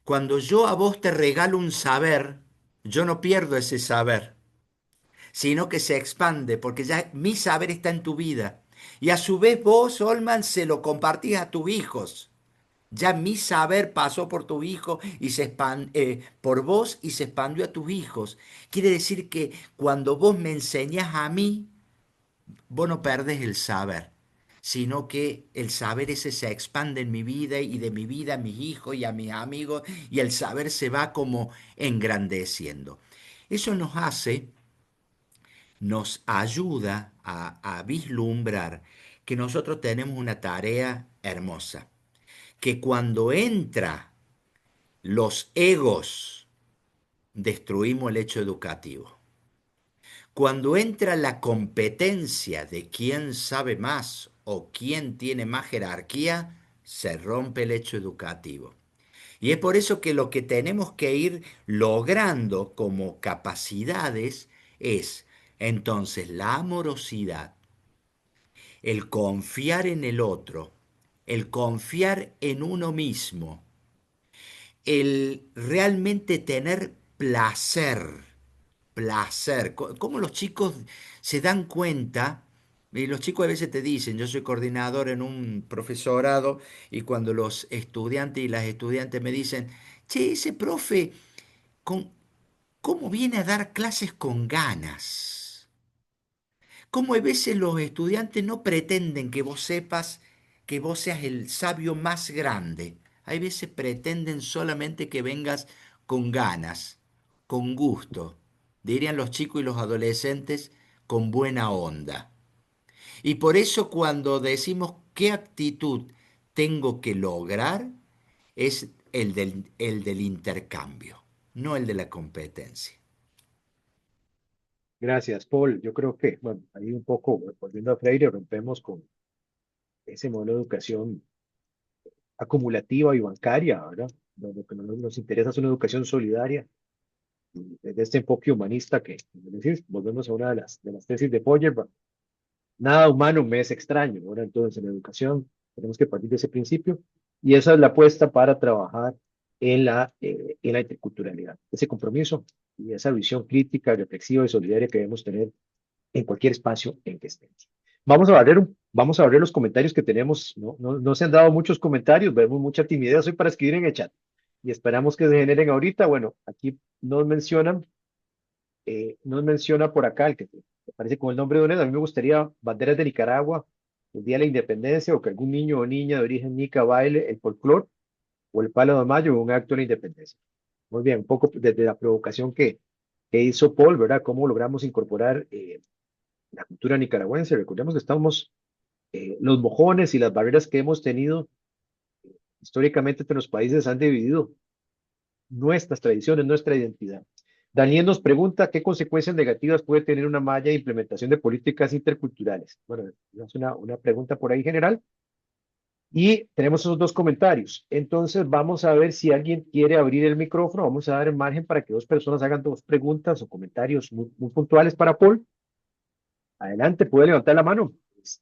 Cuando yo a vos te regalo un saber, yo no pierdo ese saber, sino que se expande, porque ya mi saber está en tu vida. Y a su vez vos, Olman, se lo compartís a tus hijos. Ya mi saber pasó por tu hijo y se por vos y se expandió a tus hijos. Quiere decir que cuando vos me enseñás a mí, vos no perdés el saber, sino que el saber ese se expande en mi vida y de mi vida a mis hijos y a mis amigos y el saber se va como engrandeciendo. Eso nos ayuda a vislumbrar que nosotros tenemos una tarea hermosa, que cuando entra los egos, destruimos el hecho educativo. Cuando entra la competencia de quién sabe más o quién tiene más jerarquía, se rompe el hecho educativo. Y es por eso que lo que tenemos que ir logrando como capacidades es entonces la amorosidad, el confiar en el otro, el confiar en uno mismo, el realmente tener placer, placer. Cómo los chicos se dan cuenta, y los chicos a veces te dicen, yo soy coordinador en un profesorado, y cuando los estudiantes y las estudiantes me dicen, che, ese profe, con, ¿cómo viene a dar clases con ganas? Cómo a veces los estudiantes no pretenden que vos sepas, que vos seas el sabio más grande. Hay veces pretenden solamente que vengas con ganas, con gusto, dirían los chicos y los adolescentes, con buena onda. Y por eso cuando decimos qué actitud tengo que lograr, es el del intercambio, no el de la competencia.
Gracias, Paul. Yo creo que, bueno, ahí un poco, volviendo a Freire, rompemos con ese modelo de educación acumulativa y bancaria, ¿verdad? Lo que nos interesa es una educación solidaria. Y desde este enfoque humanista que, como decís, volvemos a una de las tesis de Feuerbach, nada humano me es extraño, ¿verdad? Entonces, en la educación Tenemos que partir de ese principio y esa es la apuesta para trabajar en la interculturalidad. Ese compromiso y esa visión crítica, reflexiva y solidaria que debemos tener en cualquier espacio en que estemos. Vamos a ver los comentarios que tenemos. No se han dado muchos comentarios, vemos mucha timidez hoy para escribir en el chat y esperamos que se generen ahorita. Bueno, aquí nos menciona por acá el que aparece con el nombre de Donel. A mí me gustaría banderas de Nicaragua, el Día de la Independencia, o que algún niño o niña de origen nica baile el folclore o el palo de mayo en un acto de la independencia. Muy bien, un poco desde la provocación que hizo Paul, ¿verdad? Cómo logramos incorporar la cultura nicaragüense. Recordemos que estamos, los mojones y las barreras que hemos tenido históricamente entre los países han dividido nuestras tradiciones, nuestra identidad. Daniel nos pregunta qué consecuencias negativas puede tener una malla de implementación de políticas interculturales. Bueno, es una pregunta por ahí general. Y tenemos esos dos comentarios. Entonces vamos a ver si alguien quiere abrir el micrófono. Vamos a dar el margen para que dos personas hagan dos preguntas o comentarios muy puntuales para Paul. Adelante, puede levantar la mano.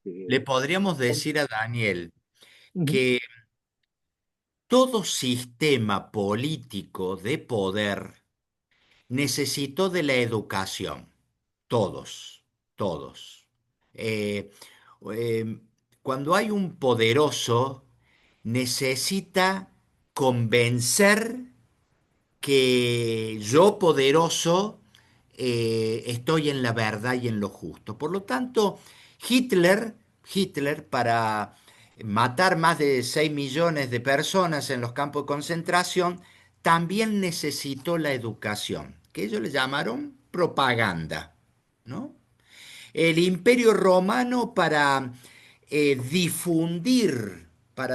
Le podríamos decir a Daniel
Ujú.
que todo sistema político de poder necesitó de la educación. Todos, todos. Eh, eh, Cuando hay un poderoso, necesita convencer que yo poderoso estoy en la verdad y en lo justo. Por lo tanto, Hitler, Hitler para matar más de 6 millones de personas en los campos de concentración, también necesitó la educación, que ellos le llamaron propaganda, ¿no? El Imperio Romano para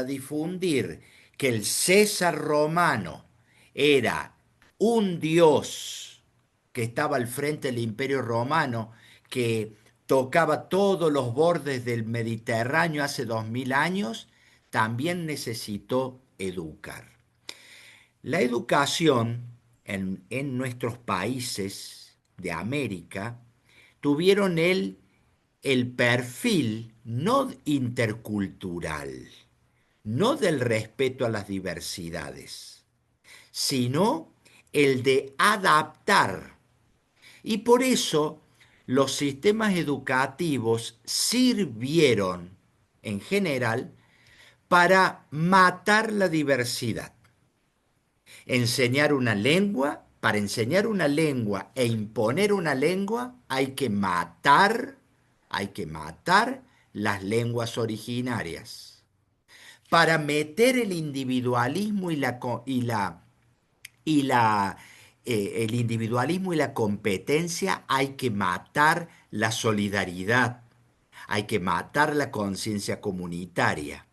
difundir que el César romano era un dios que estaba al frente del Imperio Romano, que tocaba todos los bordes del Mediterráneo hace 2000 años, también necesitó educar. La educación en nuestros países de América tuvieron el perfil no intercultural, no del respeto a las diversidades, sino el de adaptar. Y por eso los sistemas educativos sirvieron, en general, para matar la diversidad. Para enseñar una lengua e imponer una lengua, hay que matar las lenguas originarias. Para meter el individualismo el individualismo y la competencia, hay que matar la solidaridad, hay que matar la conciencia comunitaria.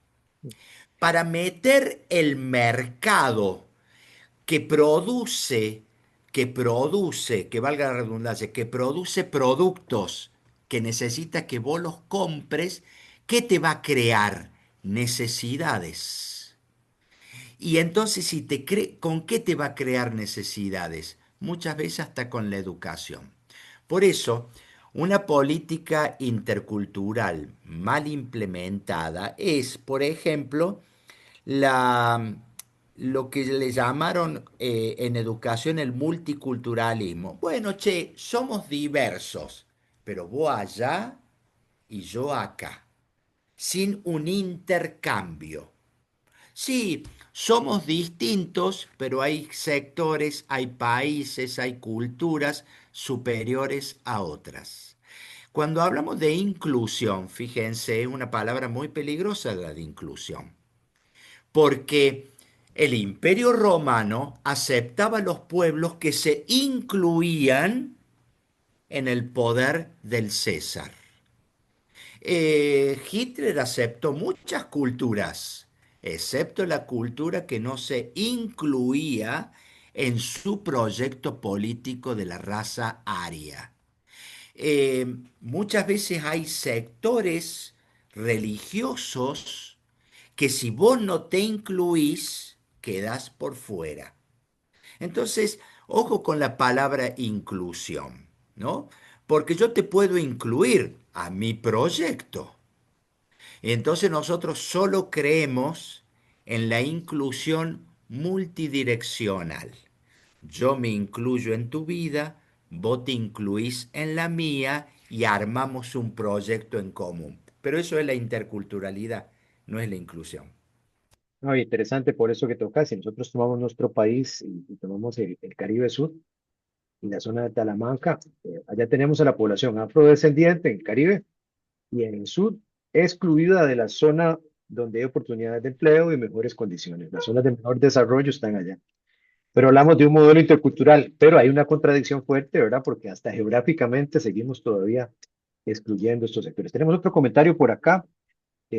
Para meter el mercado que produce, que valga la redundancia, que produce productos que necesita que vos los compres, ¿qué te va a crear? Necesidades. Y entonces, ¿con qué te va a crear necesidades? Muchas veces hasta con la educación. Por eso, una política intercultural mal implementada es, por ejemplo, la, lo que le llamaron en educación el multiculturalismo. Bueno, che, somos diversos, pero vos allá y yo acá, sin un intercambio. Sí, somos distintos, pero hay sectores, hay países, hay culturas superiores a otras. Cuando hablamos de inclusión, fíjense, es una palabra muy peligrosa la de inclusión, porque el Imperio Romano aceptaba a los pueblos que se incluían en el poder del César. Hitler aceptó muchas culturas, excepto la cultura que no se incluía en su proyecto político de la raza aria. Muchas veces hay sectores religiosos que si vos no te incluís, quedás por fuera. Entonces, ojo con la palabra inclusión, ¿no? Porque yo te puedo incluir a mi proyecto, Entonces nosotros solo creemos en la inclusión multidireccional. Yo me incluyo en tu vida, vos te incluís en la mía y armamos un proyecto en común. Pero eso es la interculturalidad, no es la inclusión.
No, interesante por eso que tocas. Si nosotros tomamos nuestro país y tomamos el Caribe Sur y la zona de Talamanca, allá tenemos a la población afrodescendiente en el Caribe y en el sur, excluida de la zona donde hay oportunidades de empleo y mejores condiciones. Las zonas de menor desarrollo están allá. Pero hablamos de un modelo intercultural, pero hay una contradicción fuerte, ¿verdad? Porque hasta geográficamente seguimos todavía excluyendo estos sectores. Tenemos otro comentario por acá.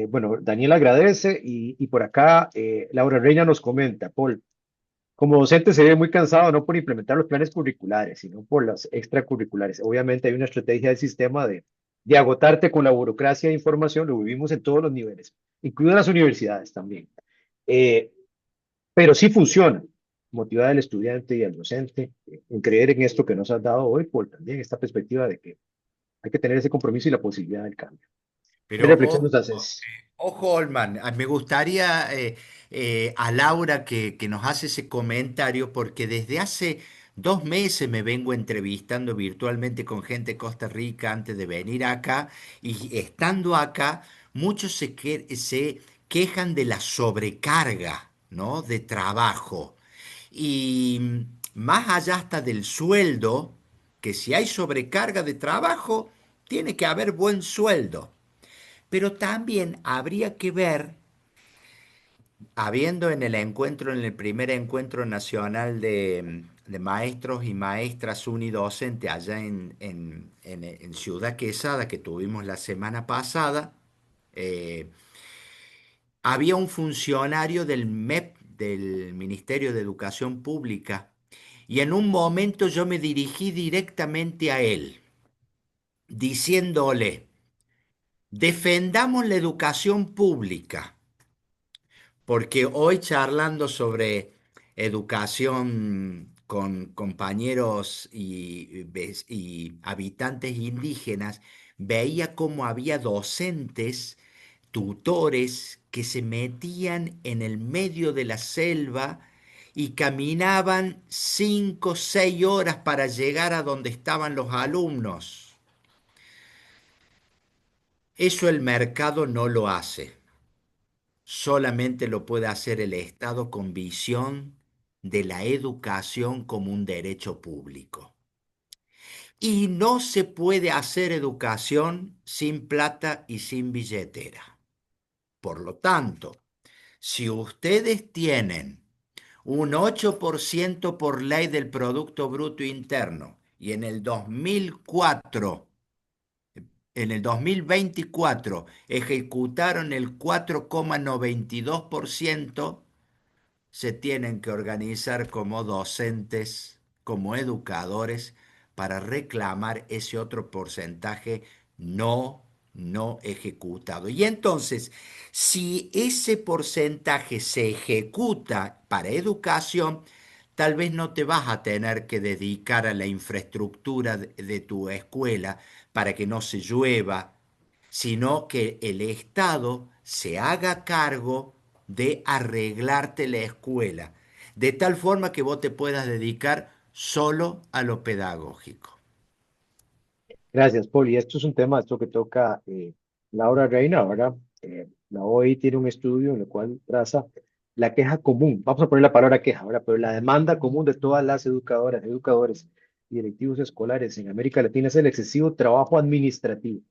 Bueno, Daniel agradece y por acá Laura Reina nos comenta, Paul, como docente se ve muy cansado no por implementar los planes curriculares, sino por las extracurriculares. Obviamente hay una estrategia del sistema de agotarte con la burocracia de información, lo vivimos en todos los niveles, incluidas las universidades también. Eh, pero sí funciona motivar al estudiante y al docente en creer en esto que nos has dado hoy, por también esta perspectiva de que hay que tener ese compromiso y la posibilidad del cambio. ¿Qué
Pero
reflexión nos haces?
ojo, Olman, me gustaría a Laura que nos hace ese comentario porque desde hace 2 meses me vengo entrevistando virtualmente con gente de Costa Rica antes de venir acá y estando acá, muchos se quejan de la sobrecarga, ¿no? De trabajo. Y más allá hasta del sueldo, que si hay sobrecarga de trabajo, tiene que haber buen sueldo. Pero también habría que ver, habiendo en el encuentro, en el primer encuentro nacional de maestros y maestras unidocente allá en Ciudad Quesada que tuvimos la semana pasada, eh, había un funcionario del MEP, del Ministerio de Educación Pública, y en un momento yo me dirigí directamente a él, diciéndole, defendamos la educación pública. Porque hoy charlando sobre educación con compañeros y habitantes indígenas, veía cómo había docentes, tutores que se metían en el medio de la selva y caminaban 5, 6 horas para llegar a donde estaban los alumnos. Eso el mercado no lo hace. Solamente lo puede hacer el Estado con visión de la educación como un derecho público. Y no se puede hacer educación sin plata y sin billetera. Por lo tanto, si ustedes tienen un 8% por ley del Producto Bruto Interno y en el 2024 ejecutaron el 4,92%, se tienen que organizar como docentes, como educadores, para reclamar ese otro porcentaje no ejecutado. Y entonces, si ese porcentaje se ejecuta para educación, tal vez no te vas a tener que dedicar a la infraestructura de tu escuela para que no se llueva, sino que el Estado se haga cargo de arreglarte la escuela, de tal forma que vos te puedas dedicar solo a lo pedagógico.
Gracias, Paul. Y esto es un tema, esto que toca Laura Reina. Ahora, la OEI tiene un estudio en el cual traza la queja común. Vamos a poner la palabra queja ahora, pero la demanda común de todas las educadoras, educadores y directivos escolares en América Latina es el excesivo trabajo administrativo.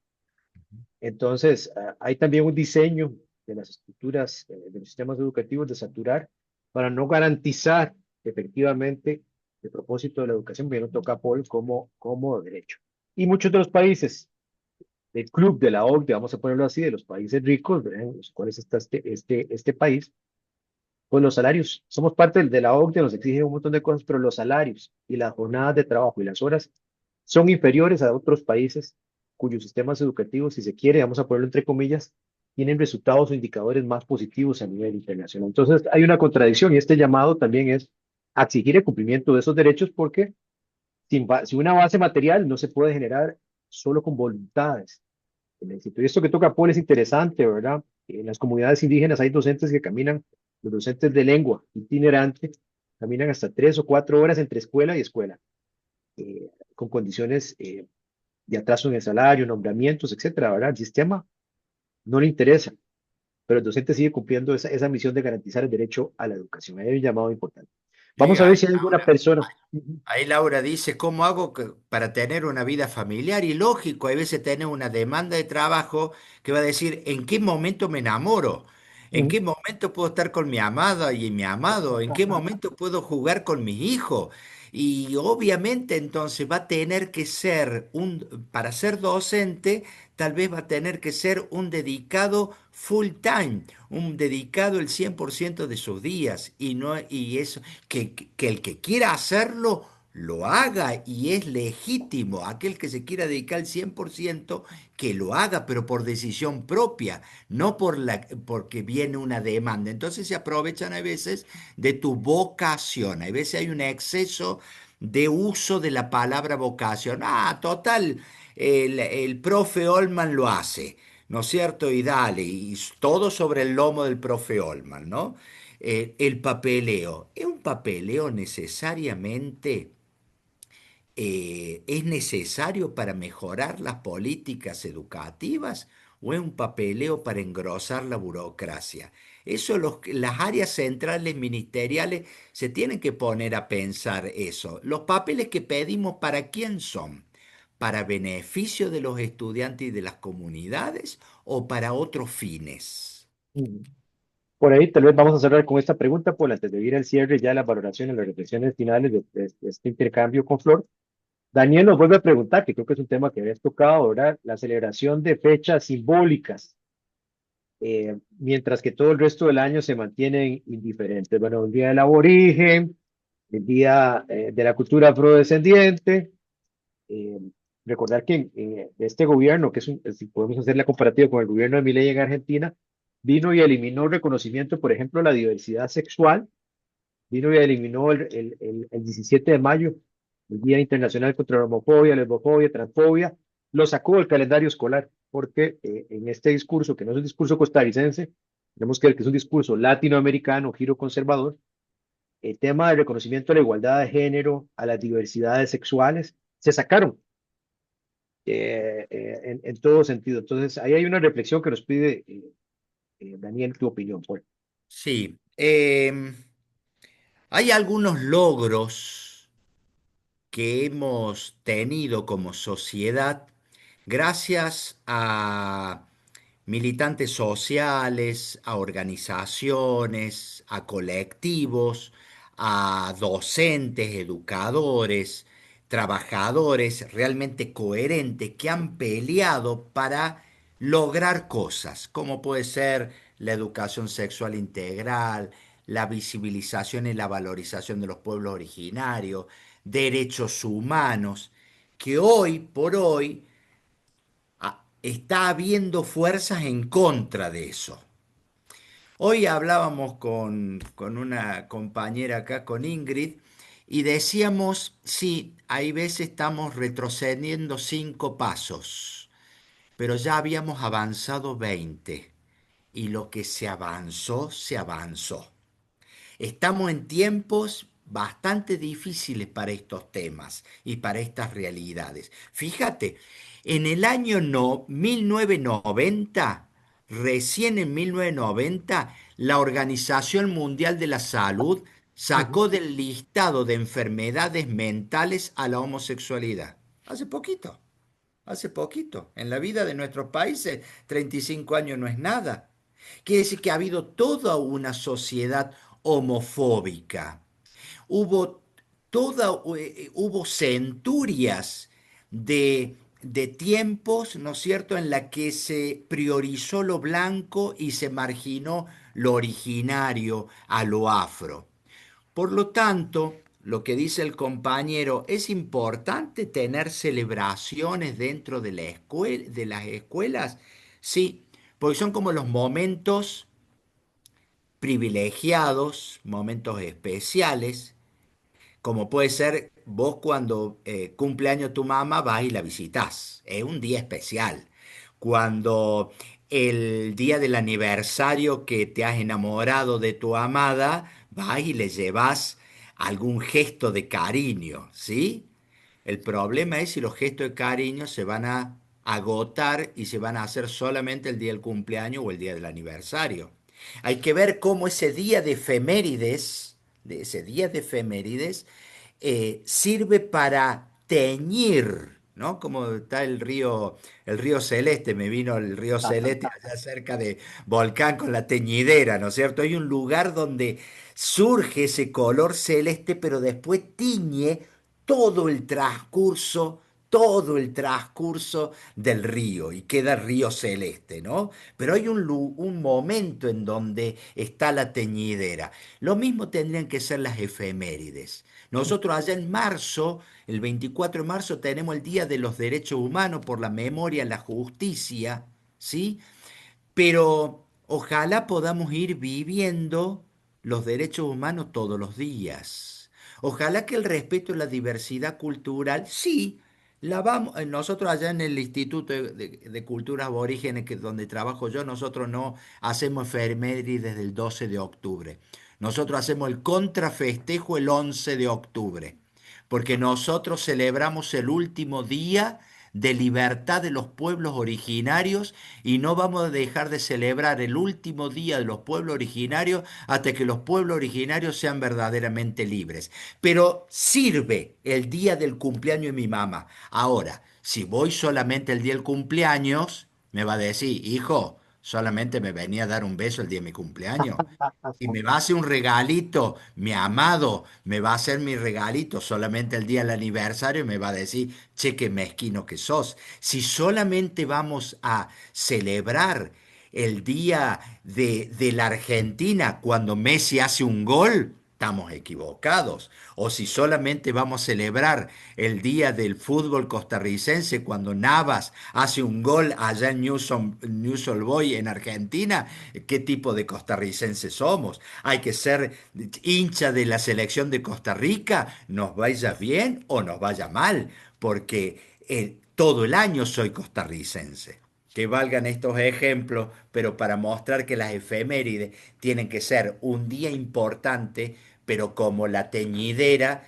Entonces, hay también un diseño de las estructuras de los sistemas educativos de saturar para no garantizar efectivamente el propósito de la educación, que no toca a Paul como derecho. Y muchos de los países del club de la OCDE, vamos a ponerlo así, de los países ricos, ¿verdad? En los cuales está este país, pues los salarios, somos parte de la OCDE, nos exigen un montón de cosas, pero los salarios y las jornadas de trabajo y las horas son inferiores a otros países cuyos sistemas educativos, si se quiere, vamos a ponerlo entre comillas, tienen resultados o indicadores más positivos a nivel internacional. Entonces, hay una contradicción y este llamado también es a exigir el cumplimiento de esos derechos porque sin una base material no se puede generar solo con voluntades. el éxito. Y esto que toca Paul es interesante, ¿verdad? En las comunidades indígenas hay docentes que caminan, los docentes de lengua itinerante, caminan hasta 3 o 4 horas entre escuela y escuela, con condiciones de atraso en el salario, nombramientos, etcétera, ¿verdad? El sistema no le interesa, pero el docente sigue cumpliendo esa misión de garantizar el derecho a la educación. Ahí hay un llamado importante.
Sí,
Vamos a ver si hay alguna persona.
ahí Laura dice, ¿cómo hago para tener una vida familiar? Y lógico, hay veces tener una demanda de trabajo que va a decir, ¿en qué momento me enamoro? ¿En
Ujú,
qué momento puedo estar con mi amada y mi amado? ¿En qué
ajá,
momento puedo jugar con mis hijos? Y obviamente entonces va a tener que ser para ser docente, tal vez va a tener que ser un dedicado full time, un dedicado el 100% de sus días. Y no, y eso, que el que quiera hacerlo, lo haga y es legítimo. Aquel que se quiera dedicar al 100% que lo haga, pero por decisión propia, no porque viene una demanda. Entonces se aprovechan a veces de tu vocación. A veces hay un exceso de uso de la palabra vocación. Ah, total, el profe Olman lo hace, ¿no es cierto? Y dale, y todo sobre el lomo del profe Olman, ¿no? El papeleo. ¿Es un papeleo necesariamente es necesario para mejorar las políticas educativas o es un papeleo para engrosar la burocracia? Eso las áreas centrales ministeriales se tienen que poner a pensar eso. Los papeles que pedimos, ¿para quién son? ¿Para beneficio de los estudiantes y de las comunidades o para otros fines?
ujú. Por ahí tal vez vamos a cerrar con esta pregunta, Paul, antes de ir al cierre ya la valoración y las reflexiones finales de este intercambio con Flor. Daniel nos vuelve a preguntar, que creo que es un tema que habías tocado, ¿verdad? La celebración de fechas simbólicas, mientras que todo el resto del año se mantienen indiferentes. Bueno, el Día del Aborigen, el Día de la Cultura Afrodescendiente. eh, Recordar que este gobierno, que si podemos hacer la comparativa con el gobierno de Milei en Argentina, vino y eliminó reconocimiento, por ejemplo, a la diversidad sexual, vino y eliminó el 17 de mayo, el Día Internacional contra la Homofobia, Lesbofobia, Transfobia, lo sacó del calendario escolar, porque en este discurso, que no es un discurso costarricense, tenemos que ver que es un discurso latinoamericano, giro conservador, el tema del reconocimiento a la igualdad de género, a las diversidades sexuales, se sacaron en todo sentido. Entonces, ahí hay una reflexión que nos pide Daniel, tu opinión, Paul.
Sí, hay algunos logros que hemos tenido como sociedad gracias a militantes sociales, a organizaciones, a colectivos, a docentes, educadores, trabajadores realmente coherentes que han peleado para lograr cosas, como puede ser la educación sexual integral, la visibilización y la valorización de los pueblos originarios, derechos humanos, que hoy por hoy está habiendo fuerzas en contra de eso. Hoy hablábamos con una compañera acá, con Ingrid, y decíamos, sí, hay veces estamos retrocediendo 5 pasos, pero ya habíamos avanzado 20, y lo que se avanzó, se avanzó. Estamos en tiempos bastante difíciles para estos temas y para estas realidades. Fíjate, en el año 1990, recién en 1990, la Organización Mundial de la Salud
Ujú,
sacó del listado de enfermedades mentales a la homosexualidad. Hace poquito, hace poquito. En la vida de nuestros países, 35 años no es nada. Quiere decir que ha habido toda una sociedad homofóbica. Hubo hubo centurias de tiempos, ¿no es cierto?, en la que se priorizó lo blanco y se marginó lo originario a lo afro. Por lo tanto, lo que dice el compañero, es importante tener celebraciones dentro de de las escuelas, sí, porque son como los momentos privilegiados, momentos especiales, como puede ser vos cuando cumple años tu mamá, vas y la visitas. Es un día especial. cuando el día del aniversario que te has enamorado de tu amada, vas y le llevas algún gesto de cariño, ¿sí? El problema es si los gestos de cariño se van a agotar y se van a hacer solamente el día del cumpleaños o el día del aniversario. Hay que ver cómo ese día de efemérides, de ese día de efemérides, sirve para teñir, ¿no? Como está el río Celeste, me vino el río Celeste allá cerca de Volcán con la teñidera, ¿no es cierto? Hay un lugar donde surge ese color celeste, pero después tiñe todo el transcurso, todo el transcurso del río y queda río celeste, ¿no? Pero hay un momento en donde está la teñidera. Lo mismo tendrían que ser las efemérides. Nosotros allá en marzo, el 24 de marzo, tenemos el Día de los Derechos Humanos por la memoria, la justicia, ¿sí? Pero ojalá podamos ir viviendo los derechos humanos todos los días. Ojalá que el respeto a la diversidad cultural, sí, nosotros allá en el Instituto de Culturas Aborígenes, que es donde trabajo yo, nosotros no hacemos efemérides desde el 12 de octubre. Nosotros hacemos el contrafestejo el 11 de octubre, porque nosotros celebramos el último día de libertad de los pueblos originarios y no vamos a dejar de celebrar el último día de los pueblos originarios hasta que los pueblos originarios sean verdaderamente libres. Pero sirve el día del cumpleaños de mi mamá. Ahora, si voy solamente el día del cumpleaños, me va a decir, hijo, solamente me venía a dar un beso el día de mi cumpleaños. Si me va a hacer un regalito, mi amado, me va a hacer mi regalito solamente el día del aniversario y me va a decir, che, qué mezquino que sos. Si solamente vamos a celebrar el día de la Argentina cuando Messi hace un gol, estamos equivocados. O si solamente vamos a celebrar el día del fútbol costarricense cuando Navas hace un gol allá en News Old Boy en Argentina, ¿qué tipo de costarricenses somos? Hay que ser hincha de la selección de Costa Rica, nos vaya bien o nos vaya mal, porque todo el año soy costarricense. Que valgan estos ejemplos, pero para mostrar que las efemérides tienen que ser un día importante, pero como la teñidera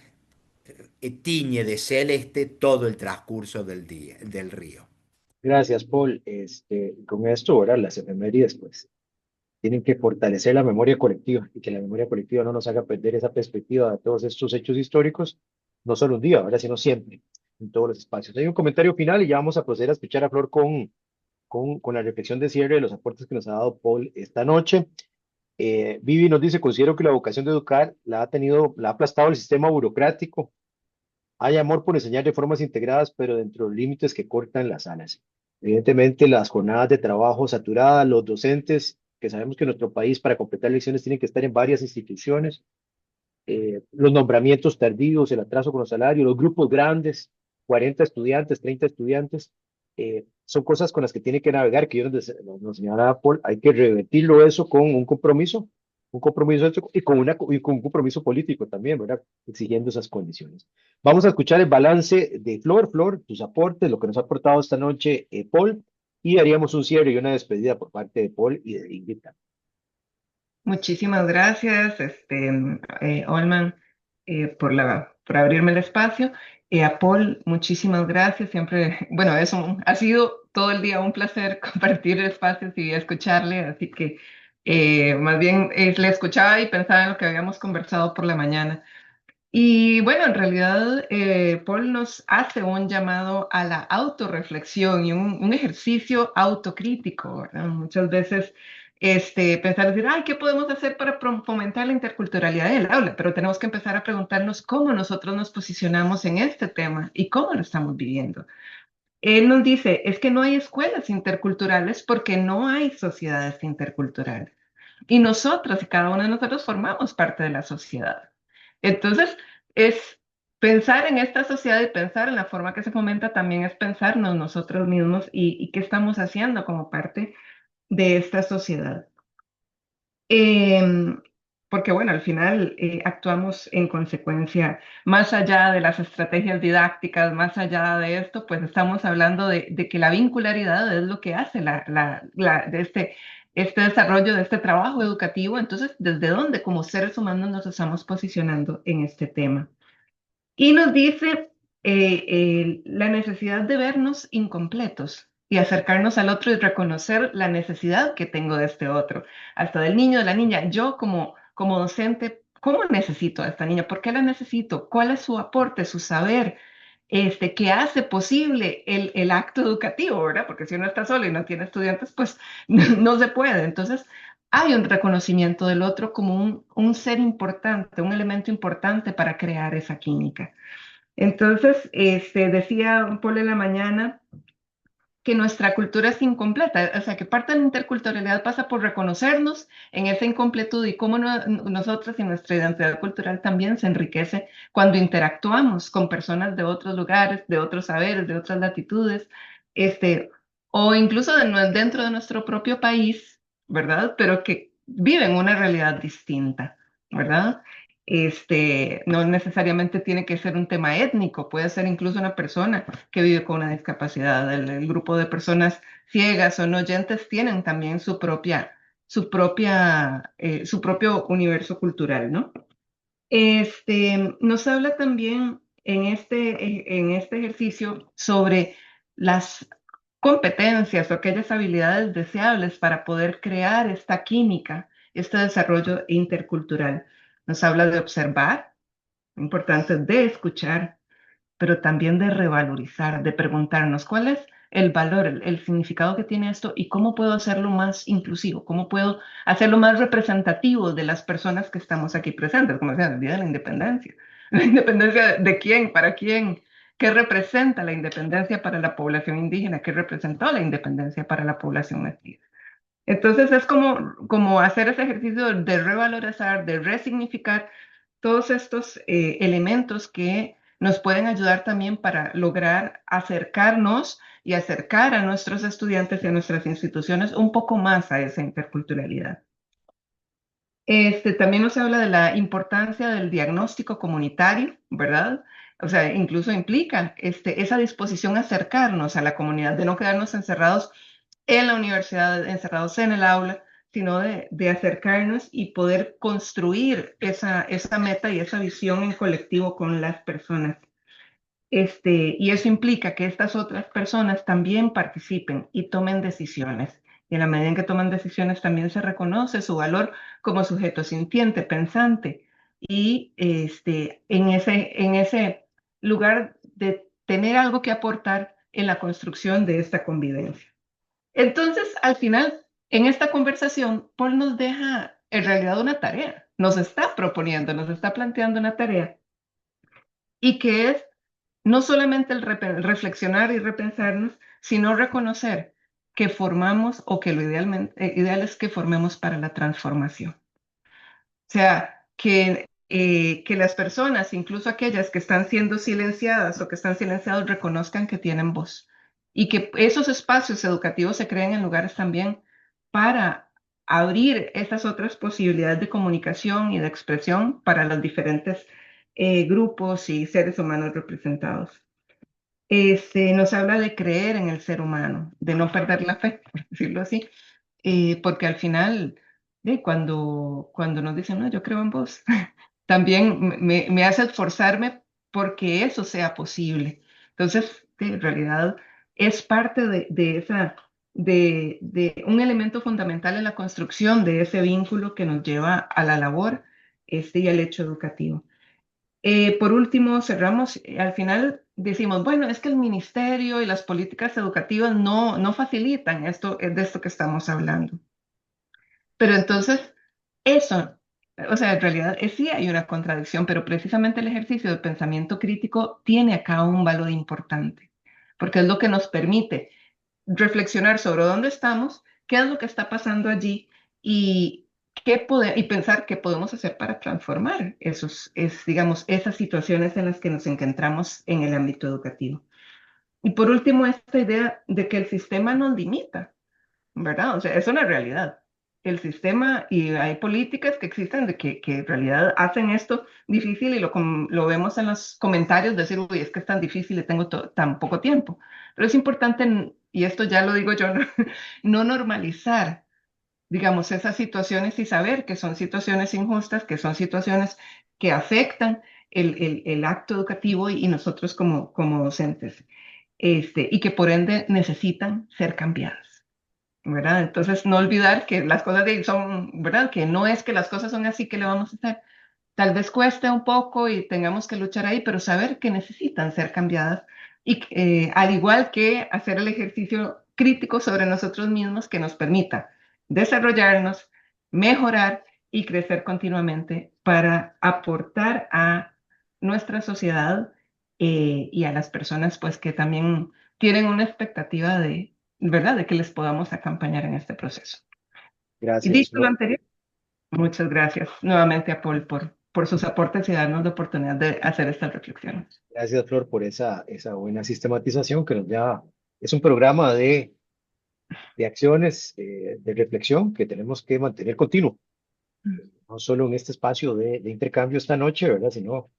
tiñe de celeste todo el transcurso del día, del río.
Gracias, Paul. Con esto, ¿verdad? Las efemérides, pues, tienen que fortalecer la memoria colectiva y que la memoria colectiva no nos haga perder esa perspectiva de todos estos hechos históricos, no solo un día, ahora, sino siempre, en todos los espacios. Hay un comentario final y ya vamos a proceder a escuchar a Flor con la reflexión de cierre de los aportes que nos ha dado Paul esta noche. Vivi nos dice, considero que la vocación de educar la ha aplastado el sistema burocrático. Hay amor por enseñar de formas integradas, pero dentro de los límites que cortan las alas. Evidentemente, las jornadas de trabajo saturadas, los docentes, que sabemos que en nuestro país para completar lecciones tienen que estar en varias instituciones, los nombramientos tardíos, el atraso con los salarios, los grupos grandes, 40 estudiantes, 30 estudiantes, son cosas con las que tiene que navegar, que yo nos señalaba Paul, hay que revertirlo eso con un compromiso hecho y con un compromiso político también, ¿verdad? Exigiendo esas condiciones. Vamos a escuchar el balance de Flor, Flor, tus aportes, lo que nos ha aportado esta noche Paul, y haríamos un cierre y una despedida por parte de Paul y de Ingrid.
Muchísimas gracias, Olman, por abrirme el espacio. A Paul, muchísimas gracias. Siempre, bueno, ha sido todo el día un placer compartir espacios y escucharle, así que más bien le escuchaba y pensaba en lo que habíamos conversado por la mañana. Y bueno, en realidad Paul nos hace un llamado a la autorreflexión y un ejercicio autocrítico, ¿verdad? Muchas veces pensar, decir, ay, ¿qué podemos hacer para fomentar la interculturalidad del aula? Pero tenemos que empezar a preguntarnos cómo nosotros nos posicionamos en este tema y cómo lo estamos viviendo. Él nos dice, es que no hay escuelas interculturales porque no hay sociedades interculturales. Y nosotros y cada uno de nosotros formamos parte de la sociedad. Entonces, es pensar en esta sociedad y pensar en la forma que se fomenta también es pensarnos nosotros mismos y qué estamos haciendo como parte de esta sociedad. Em, porque bueno, al final actuamos en consecuencia, más allá de las estrategias didácticas, más allá de esto, pues estamos hablando de que la vincularidad es lo que hace de este desarrollo, de este trabajo educativo. Entonces, ¿desde dónde como seres humanos nos estamos posicionando en este tema? Y nos dice la necesidad de vernos incompletos y acercarnos al otro y reconocer la necesidad que tengo de este otro, hasta del niño, de la niña. Yo como docente, ¿cómo necesito a esta niña? ¿Por qué la necesito? ¿Cuál es su aporte, su saber? Que hace posible el acto educativo, ¿verdad? Porque si uno está solo y no tiene estudiantes, pues no se puede. Entonces, hay un reconocimiento del otro como un ser importante, un elemento importante para crear esa química. Entonces, decía Paul en la mañana que nuestra cultura es incompleta, o sea, que parte de la interculturalidad pasa por reconocernos en esa incompletud y cómo nosotros y nuestra identidad cultural también se enriquece cuando interactuamos con personas de otros lugares, de otros saberes, de otras latitudes, este, o incluso dentro de nuestro propio país, ¿verdad? Pero que viven una realidad distinta, ¿verdad? No necesariamente tiene que ser un tema étnico, puede ser incluso una persona que vive con una discapacidad. El grupo de personas ciegas o no oyentes tienen también su propio universo cultural, ¿no? Nos habla también en este ejercicio sobre las competencias o aquellas habilidades deseables para poder crear esta química, este desarrollo intercultural. Nos habla de observar, importante de escuchar, pero también de revalorizar, de preguntarnos cuál es el valor, el significado que tiene esto y cómo puedo hacerlo más inclusivo, cómo puedo hacerlo más representativo de las personas que estamos aquí presentes, como decía, el Día de la Independencia. ¿La independencia de quién? ¿Para quién? ¿Qué representa la independencia para la población indígena? ¿Qué representó la independencia para la población nativa? Entonces es como hacer ese ejercicio de revalorizar, de resignificar todos estos elementos que nos pueden ayudar también para lograr acercarnos y acercar a nuestros estudiantes y a nuestras instituciones un poco más a esa interculturalidad. También nos habla de la importancia del diagnóstico comunitario, ¿verdad? O sea, incluso implica esa disposición a acercarnos a la comunidad, de no quedarnos encerrados en la universidad, encerrados en el aula, sino de acercarnos y poder construir esa meta y esa visión en colectivo con las personas. Y eso implica que estas otras personas también participen y tomen decisiones. Y en la medida en que toman decisiones también se reconoce su valor como sujeto sintiente, pensante, y en ese lugar de tener algo que aportar en la construcción de esta convivencia. Entonces, al final, en esta conversación, Paul nos deja en realidad una tarea, nos está proponiendo, nos está planteando una tarea, y que es no solamente el reflexionar y repensarnos, sino reconocer que formamos o que lo ideal es que formemos para la transformación. O sea, que las personas, incluso aquellas que están siendo silenciadas o que están silenciados, reconozcan que tienen voz y que esos espacios educativos se creen en lugares también para abrir estas otras posibilidades de comunicación y de expresión para los diferentes grupos y seres humanos representados. Nos habla de creer en el ser humano, de no perder la fe, por decirlo así, porque al final, cuando nos dicen, no, yo creo en vos, también me hace esforzarme porque eso sea posible. Entonces, en realidad, es parte de un elemento fundamental en la construcción de ese vínculo que nos lleva a la labor y al hecho educativo. Por último, cerramos, al final decimos, bueno, es que el ministerio y las políticas educativas no facilitan esto, de esto que estamos hablando. Pero entonces, eso, o sea, en realidad sí hay una contradicción, pero precisamente el ejercicio del pensamiento crítico tiene acá un valor importante, porque es lo que nos permite reflexionar sobre dónde estamos, qué es lo que está pasando allí y, y pensar qué podemos hacer para transformar digamos, esas situaciones en las que nos encontramos en el ámbito educativo. Y por último, esta idea de que el sistema nos limita, ¿verdad? O sea, es una realidad. el sistema y hay políticas que existen que en realidad hacen esto difícil y lo vemos en los comentarios, decir, uy, es que es tan difícil y tengo tan poco tiempo. Pero es importante, y esto ya lo digo yo, no, no normalizar, digamos, esas situaciones y saber que son situaciones injustas, que son situaciones que afectan el acto educativo y nosotros como docentes, y que por ende necesitan ser cambiadas. ¿Verdad? Entonces, no olvidar que las cosas de ahí son, ¿verdad? Que no es que las cosas son así que le vamos a hacer. Tal vez cueste un poco y tengamos que luchar ahí, pero saber que necesitan ser cambiadas y al igual que hacer el ejercicio crítico sobre nosotros mismos que nos permita desarrollarnos, mejorar y crecer continuamente para aportar a nuestra sociedad y a las personas pues que también tienen una expectativa de, ¿verdad? De que les podamos acompañar en este proceso. Y
Gracias,
dicho lo
Flor.
anterior, muchas gracias nuevamente a Paul por sus aportes y darnos la oportunidad de hacer estas reflexiones.
Gracias, Flor, por esa buena sistematización que nos da. Es un programa de acciones, de reflexión que tenemos que mantener continuo, no solo en este espacio de intercambio esta noche, ¿verdad? Sino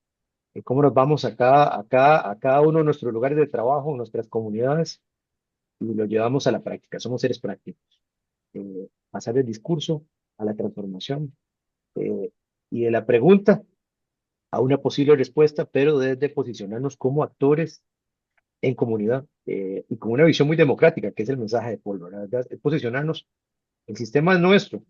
cómo nos vamos a cada uno de nuestros lugares de trabajo, nuestras comunidades, y lo llevamos a la práctica. Somos seres prácticos. Pasar del discurso a la transformación, eh, y de la pregunta a una posible respuesta, pero desde posicionarnos como actores en comunidad, y con una visión muy democrática, que es el mensaje de Paul, ¿verdad? Es posicionarnos, el sistema es nuestro,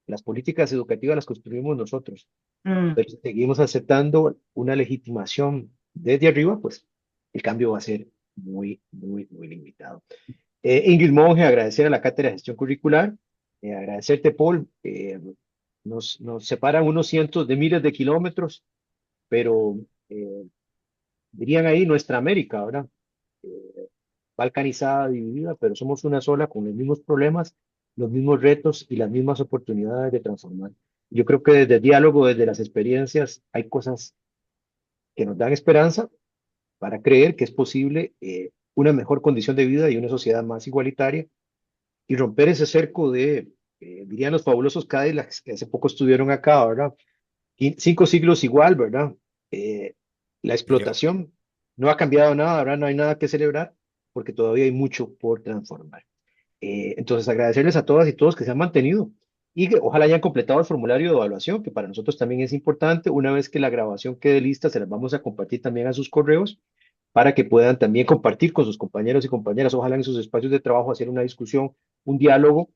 las políticas educativas las construimos nosotros,
Mm,
pero si seguimos aceptando una legitimación desde arriba, pues el cambio va a ser muy limitado. Ingrid Monge, agradecer a la Cátedra de Gestión Curricular, agradecerte, Paul. Nos separan unos cientos de miles de kilómetros, pero dirían ahí nuestra América, ¿verdad? Eh, Balcanizada, dividida, pero somos una sola con los mismos problemas, los mismos retos y las mismas oportunidades de transformar. Yo creo que desde el diálogo, desde las experiencias, hay cosas que nos dan esperanza para creer que es posible una mejor condición de vida y una sociedad más igualitaria y romper ese cerco de, dirían los fabulosos Cadillacs que hace poco estuvieron acá, ¿verdad? 5 siglos igual, ¿verdad? Eh, la
Pero,
explotación no ha cambiado nada, ahora no hay nada que celebrar porque todavía hay mucho por transformar. Entonces, agradecerles a todas y todos que se han mantenido y que ojalá hayan completado el formulario de evaluación, que para nosotros también es importante. Una vez que la grabación quede lista, se las vamos a compartir también a sus correos para que puedan también compartir con sus compañeros y compañeras, ojalá en sus espacios de trabajo, hacer una discusión, un diálogo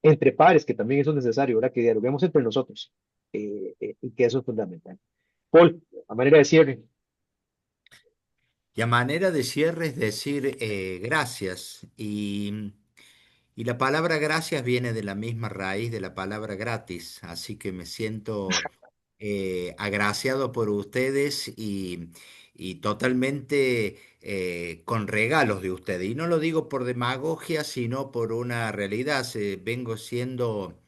entre pares, que también eso es necesario, ¿verdad? Que dialoguemos entre nosotros, y que eso es fundamental. Paul, a manera de cierre.
y a manera de cierre es decir gracias. Y la palabra gracias viene de la misma raíz de la palabra gratis, así que me siento agraciado por ustedes y totalmente con regalos de ustedes. Y no lo digo por demagogia, sino por una realidad. Vengo siendo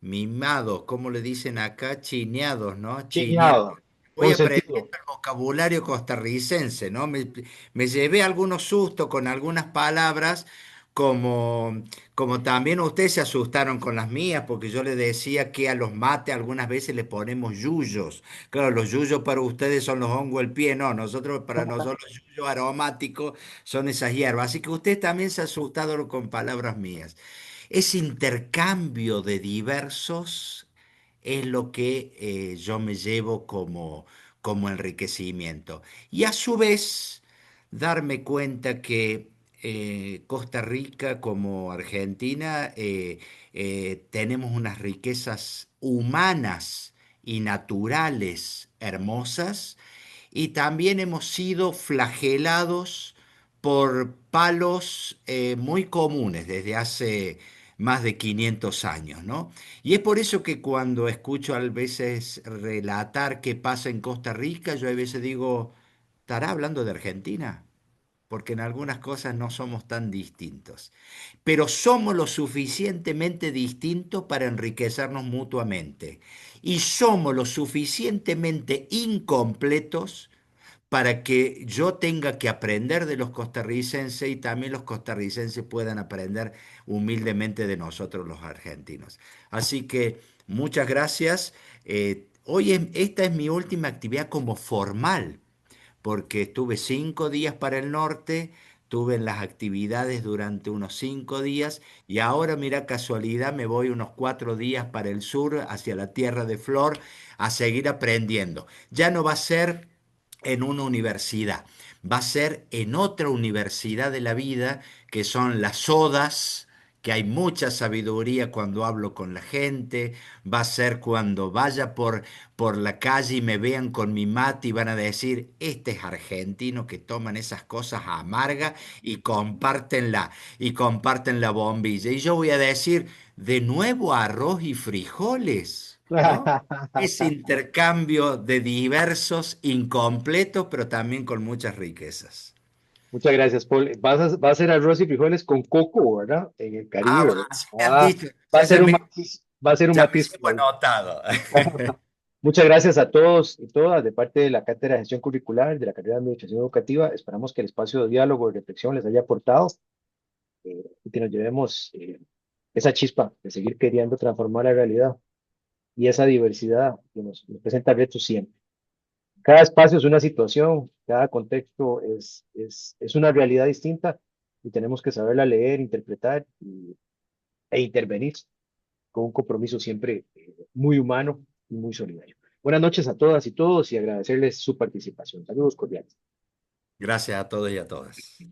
mimados, como le dicen acá, chineados, ¿no? Chineados.
Chiñado,
Voy
con
aprendiendo
sentido.
el vocabulario costarricense, ¿no? Me llevé algunos sustos con algunas palabras, como, como también ustedes se asustaron con las mías, porque yo les decía que a los mates algunas veces le ponemos yuyos. Claro, los yuyos para ustedes son los hongos del pie, no, para nosotros los yuyos aromáticos son esas hierbas. Así que ustedes también se asustaron con palabras mías. Ese intercambio de diversos es lo que yo me llevo como enriquecimiento. Y a su vez, darme cuenta que Costa Rica como Argentina tenemos unas riquezas humanas y naturales hermosas y también hemos sido flagelados por palos muy comunes desde hace más de 500 años, ¿no? Y es por eso que cuando escucho a veces relatar qué pasa en Costa Rica, yo a veces digo, ¿estará hablando de Argentina? Porque en algunas cosas no somos tan distintos, pero somos lo suficientemente distintos para enriquecernos mutuamente y somos lo suficientemente incompletos para que yo tenga que aprender de los costarricenses y también los costarricenses puedan aprender humildemente de nosotros los argentinos. Así que muchas gracias. Esta es mi última actividad como formal porque estuve 5 días para el norte, tuve en las actividades durante unos 5 días y ahora, mira, casualidad, me voy unos 4 días para el sur, hacia la Tierra de Flor, a seguir aprendiendo. Ya no va a ser en una universidad, va a ser en otra universidad de la vida, que son las ODAs, que hay mucha sabiduría cuando hablo con la gente, va a ser cuando vaya por la calle y me vean con mi mate y van a decir, este es argentino que toman esas cosas amargas y comparten la bombilla. Y yo voy a decir, de nuevo arroz y frijoles, ¿no? Ese intercambio de diversos, incompletos, pero también con muchas riquezas.
Muchas gracias, Paul. Va a ser arroz y frijoles con coco, ¿verdad? En el
Ah,
Caribe, ¿verdad?
así me han dicho.
Va a
Ya,
ser un matiz, va a ser un
ya me
matiz,
llevo
Paul.
anotado.
Muchas gracias a todos y todas de parte de la Cátedra de Gestión Curricular de la carrera de Administración Educativa. Esperamos que el espacio de diálogo y reflexión les haya aportado y que nos llevemos esa chispa de seguir queriendo transformar la realidad y esa diversidad que nos presenta retos siempre. Cada espacio es una situación, cada contexto es una realidad distinta y tenemos que saberla leer, interpretar e intervenir con un compromiso siempre muy humano y muy solidario. Buenas noches a todas y todos y agradecerles su participación. Saludos cordiales.
Gracias a todos y a todas.